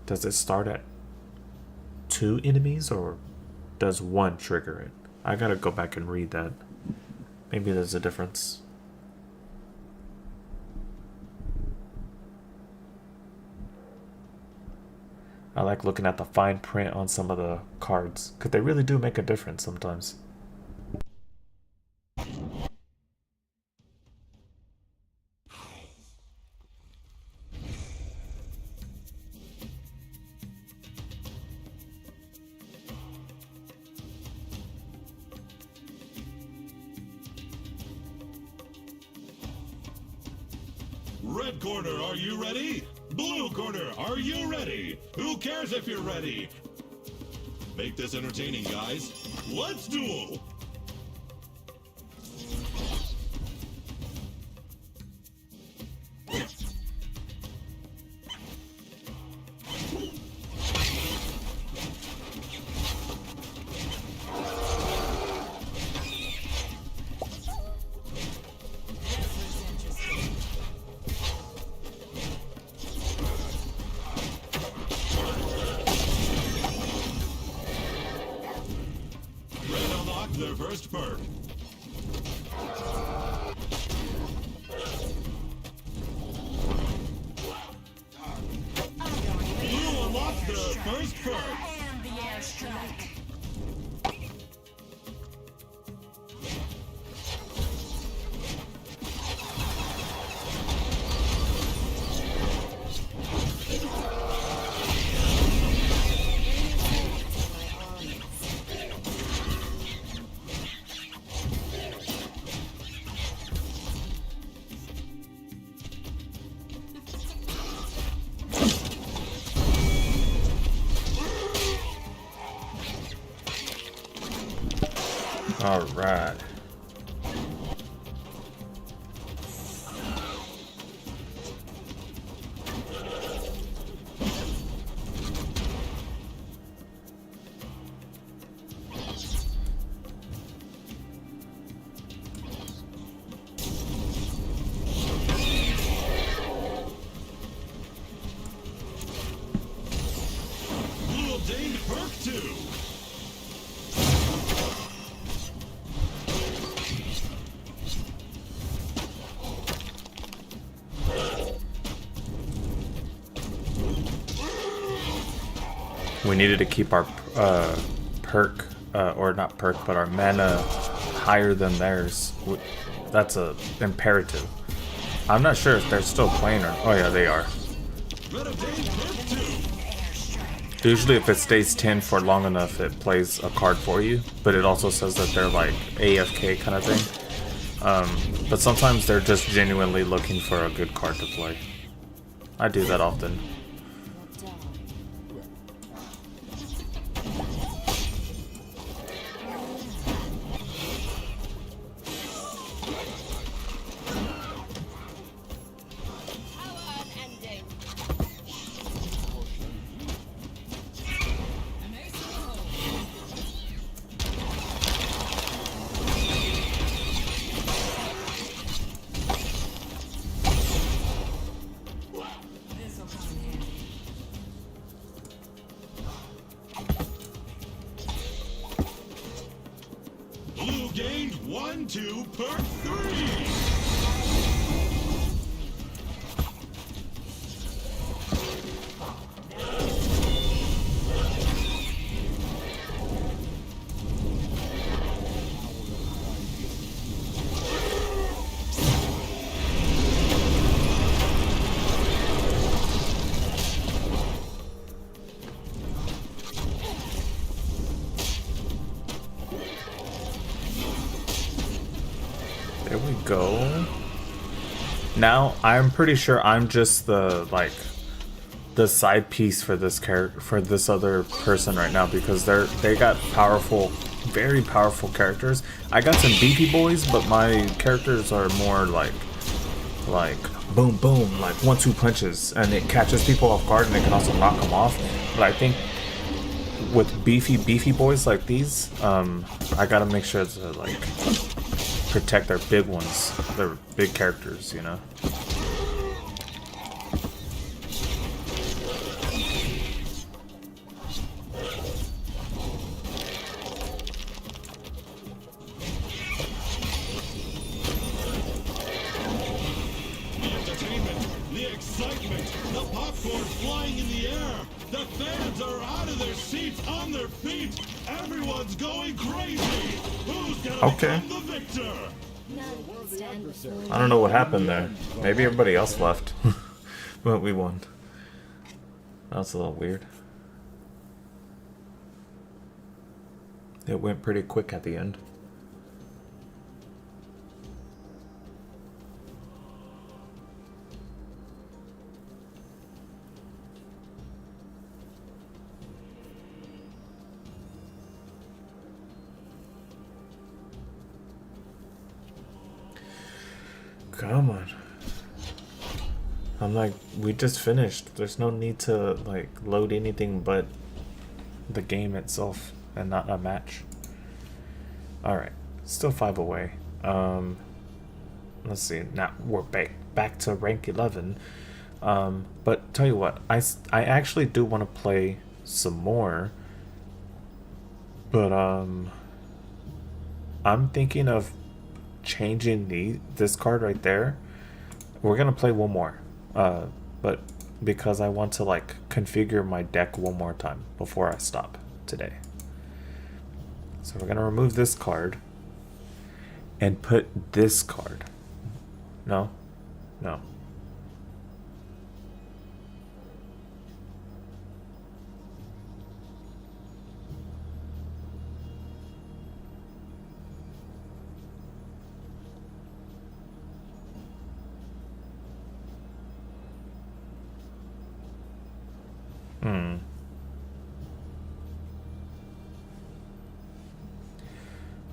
does it start at 2 enemies or does 1 trigger it? I gotta go back and read that. Maybe there's a difference. I like looking at the fine print on some of the cards, because they really do make a difference sometimes. Red corner, are you ready? Blue corner, are you ready? Who cares if you're ready? Make this entertaining, guys. Let's duel! Their first perk. Blue unlocks their first perk. And the airstrike. All right. Blue obtained perk 2. We needed to keep our perk, or not perk, but our mana higher than theirs. That's a imperative. I'm not sure if they're still playing or... Oh yeah, they are. Red obtained perk 2. Usually if it stays 10 for long enough, it plays a card for you. But it also says that they're like AFK kind of thing. But sometimes they're just genuinely looking for a good card to play. I do that often. Blue gained 1/2 perk 3. There we go. Now I'm pretty sure I'm just the the side piece for this character, for this other person right now, because they got powerful, very powerful characters. I got some beefy boys, but my characters are more like boom boom, like 1-2 punches, and it catches people off guard, and it can also knock them off. But I think with beefy boys like these, I gotta make sure to like protect their big ones, their big characters, you know. The entertainment, the excitement, the popcorn flying in the air. The fans are out of their seats, on their feet. Everyone's going crazy. Who's gonna Okay. become the victor? I don't know what happened there. Maybe everybody else left. But we won. That's a little weird. It went pretty quick at the end. Come on. I'm like, we just finished. There's no need to like load anything but the game itself and not a match. Alright, still 5 away. Let's see, now we're back to rank 11. But tell you what, I actually do want to play some more. But I'm thinking of changing this card right there. We're gonna play one more, but because I want to like configure my deck one more time before I stop today. So we're gonna remove this card and put this card. No.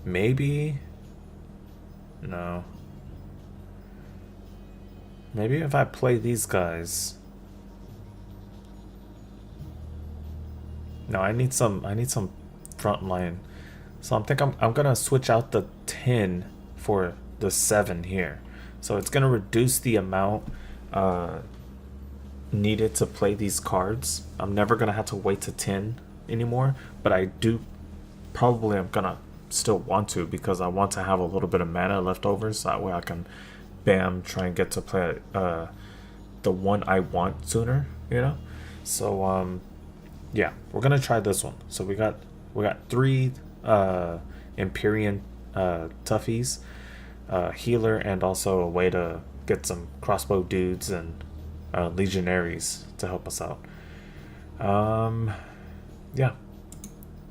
Maybe. No. Maybe if I play these guys. No, I need some front line. So I'm gonna switch out the 10 for the 7 here. So it's gonna reduce the amount needed to play these cards. I'm never gonna have to wait to 10 anymore, but I do probably I'm gonna still want to, because I want to have a little bit of mana left over, so that way I can bam try and get to play the one I want sooner, you know. So yeah, we're gonna try this one. So we got 3 Empyrean toughies, healer, and also a way to get some crossbow dudes and legionaries to help us out. Yeah,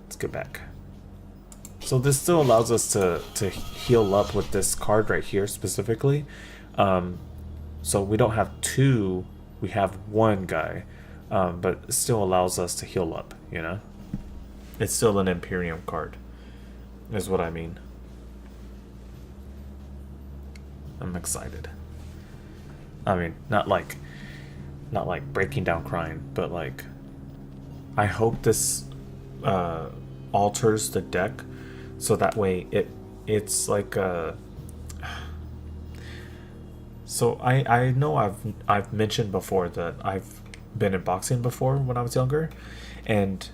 let's get back. So this still allows us to heal up with this card right here specifically. So we don't have 2, we have 1 guy, but it still allows us to heal up, you know. It's still an Imperium card, is what I mean. I'm excited. I mean, not like breaking down crying, but like, I hope this alters the deck, so that way it's like so I know I've mentioned before that I've been in boxing before when I was younger, and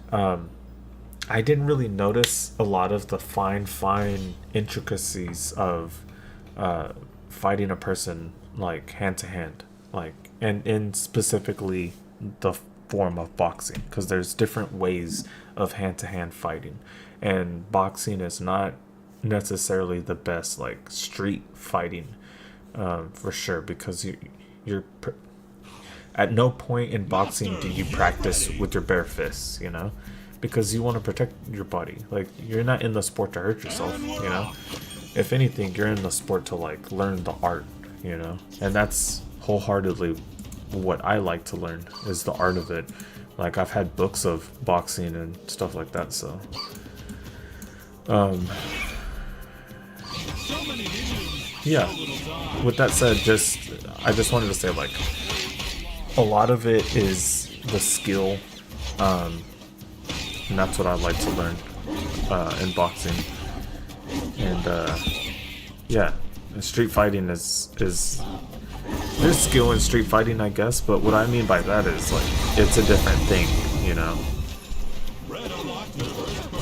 I didn't really notice a lot of the fine intricacies of fighting a person like hand to hand, like, and in specifically the form of boxing, because there's different ways of hand to hand fighting, and boxing is not necessarily the best like street fighting, for sure, because you're at no point in boxing do you practice with your bare fists, you know, because you want to protect your body. Like, you're not in the sport to hurt yourself, you know. If anything, you're in the sport to like learn the art, you know, and that's wholeheartedly what I like to learn, is the art of it. Like, I've had books of boxing and stuff like that, so yeah. With that said, I just wanted to say, like, a lot of it is the skill, and that's what I like to learn in boxing. And yeah, street fighting is there's skill in street fighting, I guess, but what I mean by that is, like, it's a different thing, you know.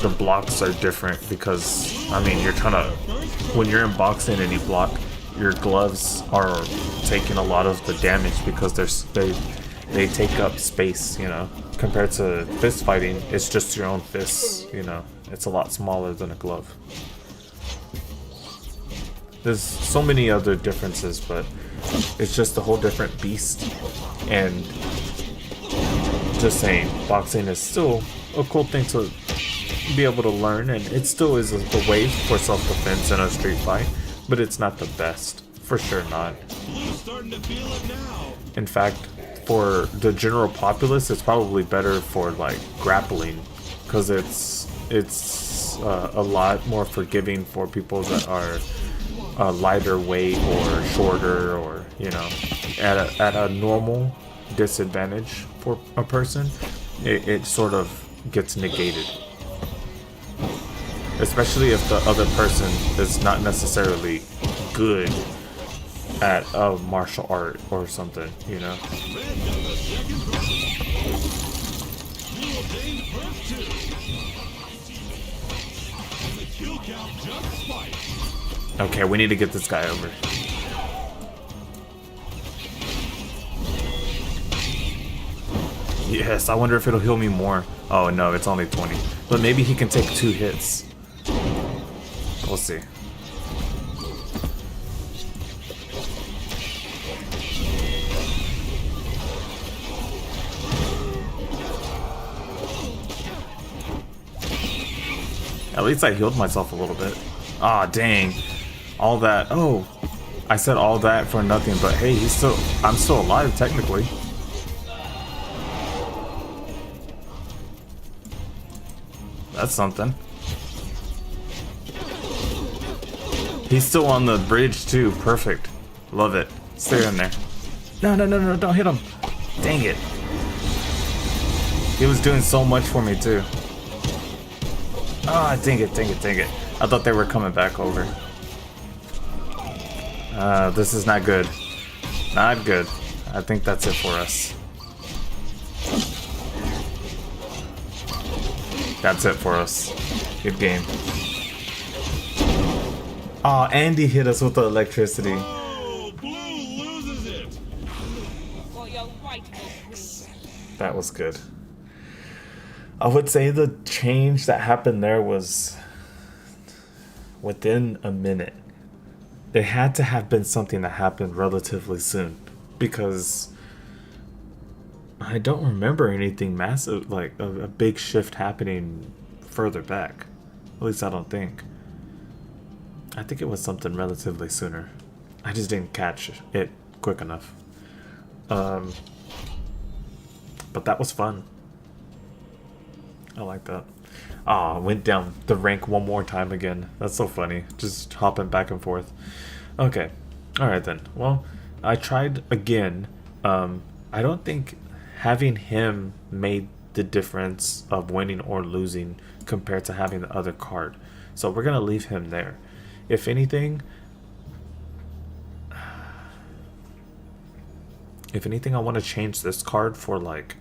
The blocks are different because, I mean, you're trying to, when you're in boxing and you block, your gloves are taking a lot of the damage because they take up space, you know. Compared to fist fighting, it's just your own fists, you know. It's a lot smaller than a glove. There's so many other differences, but it's just a whole different beast. And just saying, boxing is still a cool thing to be able to learn, and it still is a way for self-defense in a street fight, but it's not the best, for sure not. In fact, for the general populace, it's probably better for like grappling, because it's a lot more forgiving for people that are lighter weight or shorter, or, you know, at a normal disadvantage for a person. It sort of gets negated, especially if the other person is not necessarily good at a martial art or something, you know. Okay, we need to get this guy over. Yes, I wonder if it'll heal me more. Oh no, it's only 20. But maybe he can take 2 hits. We'll see. At least I healed myself a little bit. Ah, dang. All that. Oh, I said all that for nothing, but hey, I'm still alive, technically. That's something. He's still on the bridge too. Perfect. Love it. Stay in there. No, no, no, no, don't hit him. Dang it. He was doing so much for me too. Ah, dang it, dang it, dang it. I thought they were coming back over. This is not good. Not good. I think that's it for us. That's it for us. Good game. Aw, Andy hit us with the electricity. Oh, Blue loses it. For your rightful. That was good. I would say the change that happened there was within a minute. It had to have been something that happened relatively soon, because I don't remember anything massive, like a big shift happening further back. At least I don't think. I think it was something relatively sooner. I just didn't catch it quick enough. But that was fun. I like that. Ah, went down the rank one more time again. That's so funny. Just hopping back and forth. Okay. Alright then. Well, I tried again. I don't think having him made the difference of winning or losing compared to having the other card. So we're going to leave him there. If anything, I want to change this card for, like,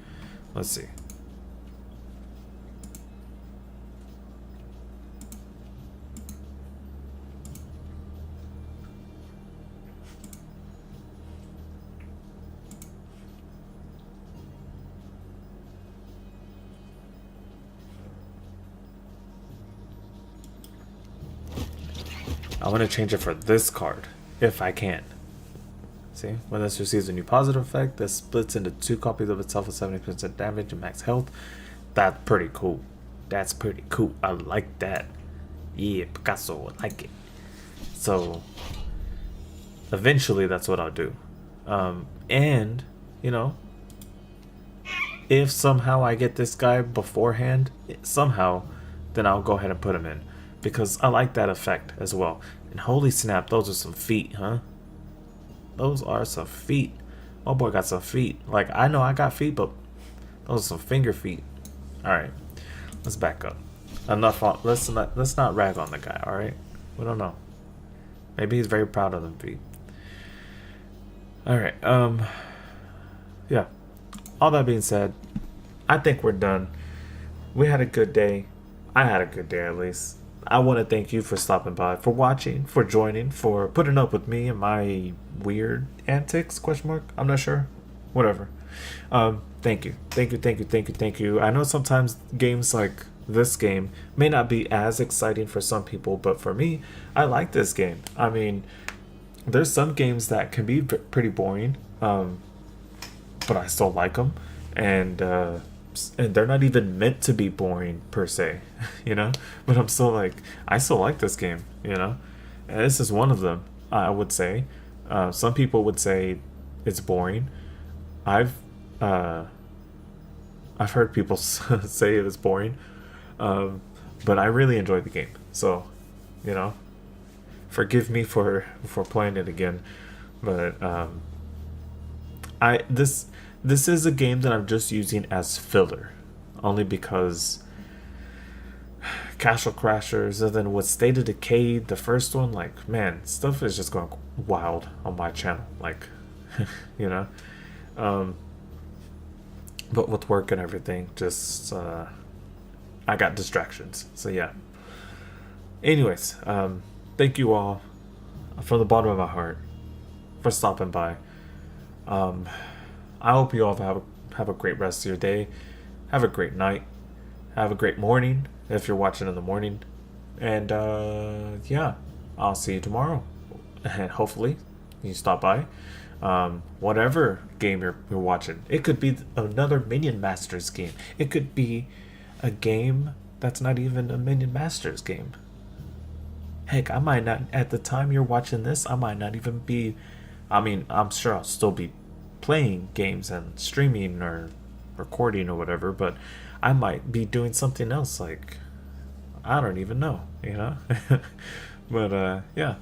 let's see. I want to change it for this card, if I can. See, when this receives a new positive effect, this splits into 2 copies of itself with 70% damage and max health. That's pretty cool. That's pretty cool. I like that. Yeah, Picasso, I like it. So, eventually that's what I'll do. And, you know, if somehow I get this guy beforehand, somehow, then I'll go ahead and put him in. Because I like that effect as well. And holy snap, those are some feet, huh? Those are some feet. My boy got some feet. Like, I know I got feet, but those are some finger feet. Alright, let's back up. Enough on, let's not rag on the guy, alright? We don't know. Maybe he's very proud of them feet. Alright, yeah. All that being said, I think we're done. We had a good day. I had a good day at least. I want to thank you for stopping by, for watching, for joining, for putting up with me and my weird antics, question mark? I'm not sure. Whatever. Thank you. Thank you, thank you, thank you, thank you. I know sometimes games like this game may not be as exciting for some people, but for me, I like this game. I mean, there's some games that can be pretty boring, but I still like them. And they're not even meant to be boring per se, you know, but I'm still like, I still like this game, you know, and this is one of them. I would say some people would say it's boring. I've heard people say it's boring, but I really enjoyed the game, so, you know, forgive me for playing it again, but This is a game that I'm just using as filler, only because Castle Crashers, and then with State of Decay, the first one, like, man, stuff is just going wild on my channel, like, you know, but with work and everything, just, I got distractions, so yeah. Anyways, thank you all from the bottom of my heart for stopping by. I hope you all have a great rest of your day. Have a great night. Have a great morning if you're watching in the morning. And yeah, I'll see you tomorrow. And hopefully you stop by. Whatever game you're watching. It could be another Minion Masters game. It could be a game that's not even a Minion Masters game. Heck, I might not, at the time you're watching this, I might not even be, I mean, I'm sure I'll still be playing games and streaming or recording or whatever, but I might be doing something else, like, I don't even know, you know. But yeah,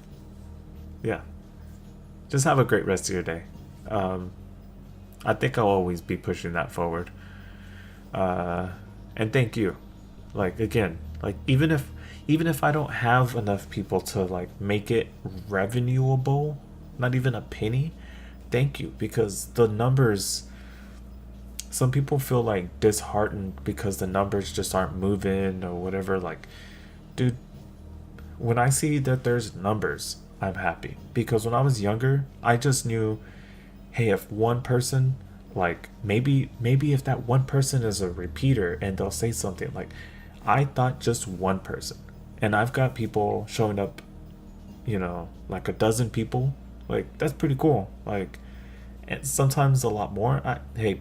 yeah, just have a great rest of your day. Um, I think I'll always be pushing that forward. And thank you. Like again, like even if I don't have enough people to like make it revenueable, not even a penny, thank you, because the numbers, some people feel like disheartened because the numbers just aren't moving or whatever. Like, dude, when I see that there's numbers, I'm happy, because when I was younger, I just knew, hey, if one person, like maybe if that one person is a repeater and they'll say something, like I thought just one person, and I've got people showing up, like a dozen people. Like that's pretty cool. Like, and sometimes a lot more. Hey,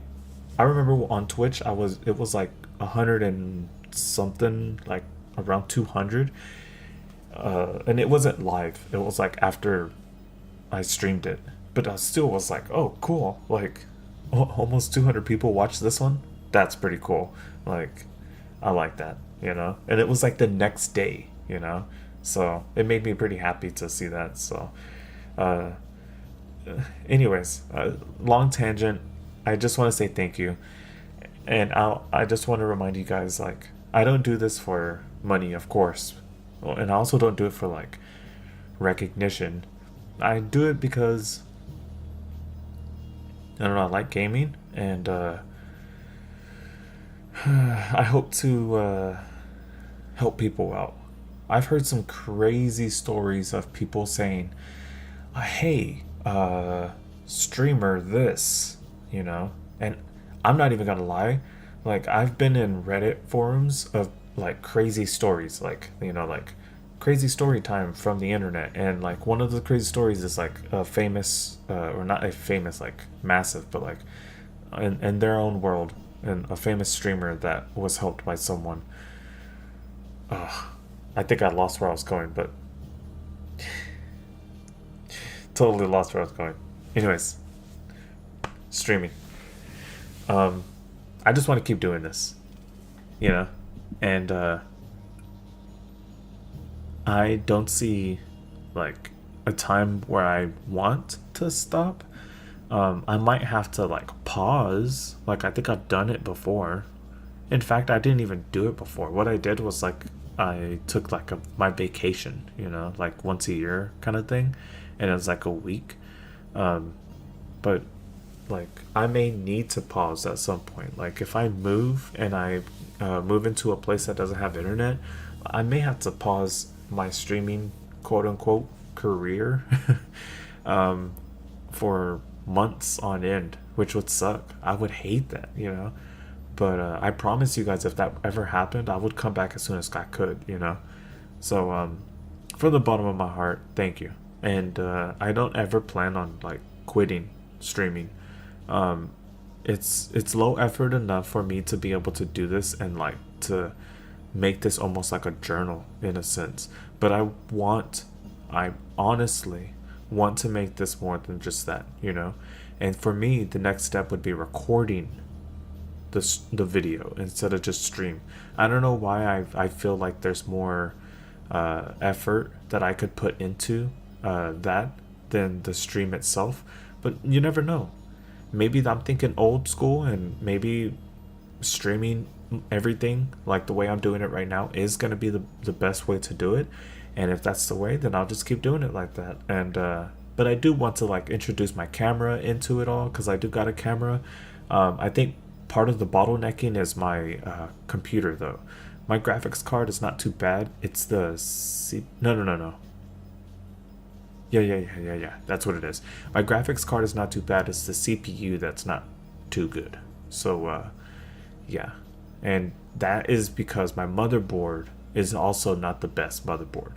I remember on Twitch, it was like 100 and something, like around 200, and it wasn't live. It was like after I streamed it, but I still was like, oh, cool. Like, almost 200 people watched this one. That's pretty cool. Like, I like that, And it was like the next day. So it made me pretty happy to see that. So, uh, anyways, long tangent. I just want to say thank you, and I just want to remind you guys, like, I don't do this for money, of course, and I also don't do it for like recognition. I do it because I don't know, I like gaming, and I hope to help people out. I've heard some crazy stories of people saying, hey, streamer this, and I'm not even gonna lie, like I've been in Reddit forums of like crazy stories, like crazy story time from the internet, and like one of the crazy stories is like a famous, or not a famous, like massive, but like in their own world, and a famous streamer that was helped by someone. I think I lost where I was going, but totally lost where I was going. Anyways, streaming. I just want to keep doing this, and I don't see like a time where I want to stop. I might have to like pause. Like I think I've done it before. In fact, I didn't even do it before. What I did was like I took like my vacation, like once a year kind of thing, and it was like a week. But like I may need to pause at some point. Like if I move and I move into a place that doesn't have internet, I may have to pause my streaming quote unquote career for months on end, which would suck. I would hate that. But I promise you guys, if that ever happened, I would come back as soon as I could. So from the bottom of my heart, thank you. And I don't ever plan on like quitting streaming. It's low effort enough for me to be able to do this and like to make this almost like a journal in a sense. But I honestly want to make this more than just that. And for me, the next step would be recording the video instead of just stream. I don't know why I feel like there's more effort that I could put into that than the stream itself, but you never know. Maybe I'm thinking old school, and maybe streaming everything like the way I'm doing it right now is going to be the best way to do it. And if that's the way, then I'll just keep doing it like that. And but I do want to like introduce my camera into it all, because I do got a camera. I think part of the bottlenecking is my computer though. My graphics card is not too bad. It's the no. Yeah. That's what it is. My graphics card is not too bad. It's the CPU that's not too good. So, yeah. And that is because my motherboard is also not the best motherboard.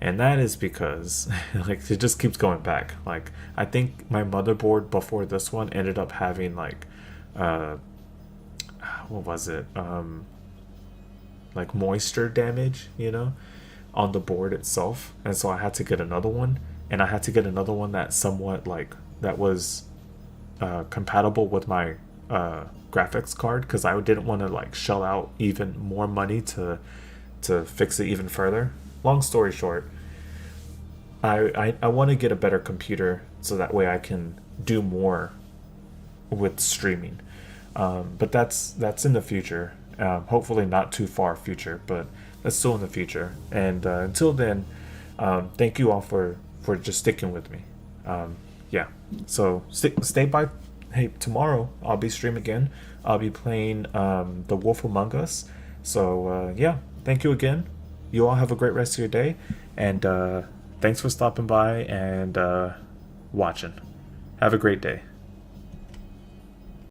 And that is because, like, it just keeps going back. Like, I think my motherboard before this one ended up having, like, what was it? Like, moisture damage, on the board itself. And so I had to get another one, and I had to get another one that somewhat like that was compatible with my graphics card, because I didn't want to like shell out even more money to fix it even further. Long story short, I want to get a better computer so that way I can do more with streaming. But that's in the future. Hopefully not too far future, but that's still in the future. And until then, thank you all for just sticking with me. Yeah. So stay by. Hey, tomorrow I'll be streaming again. I'll be playing The Wolf Among Us. So yeah, thank you again. You all have a great rest of your day, and thanks for stopping by and watching. Have a great day.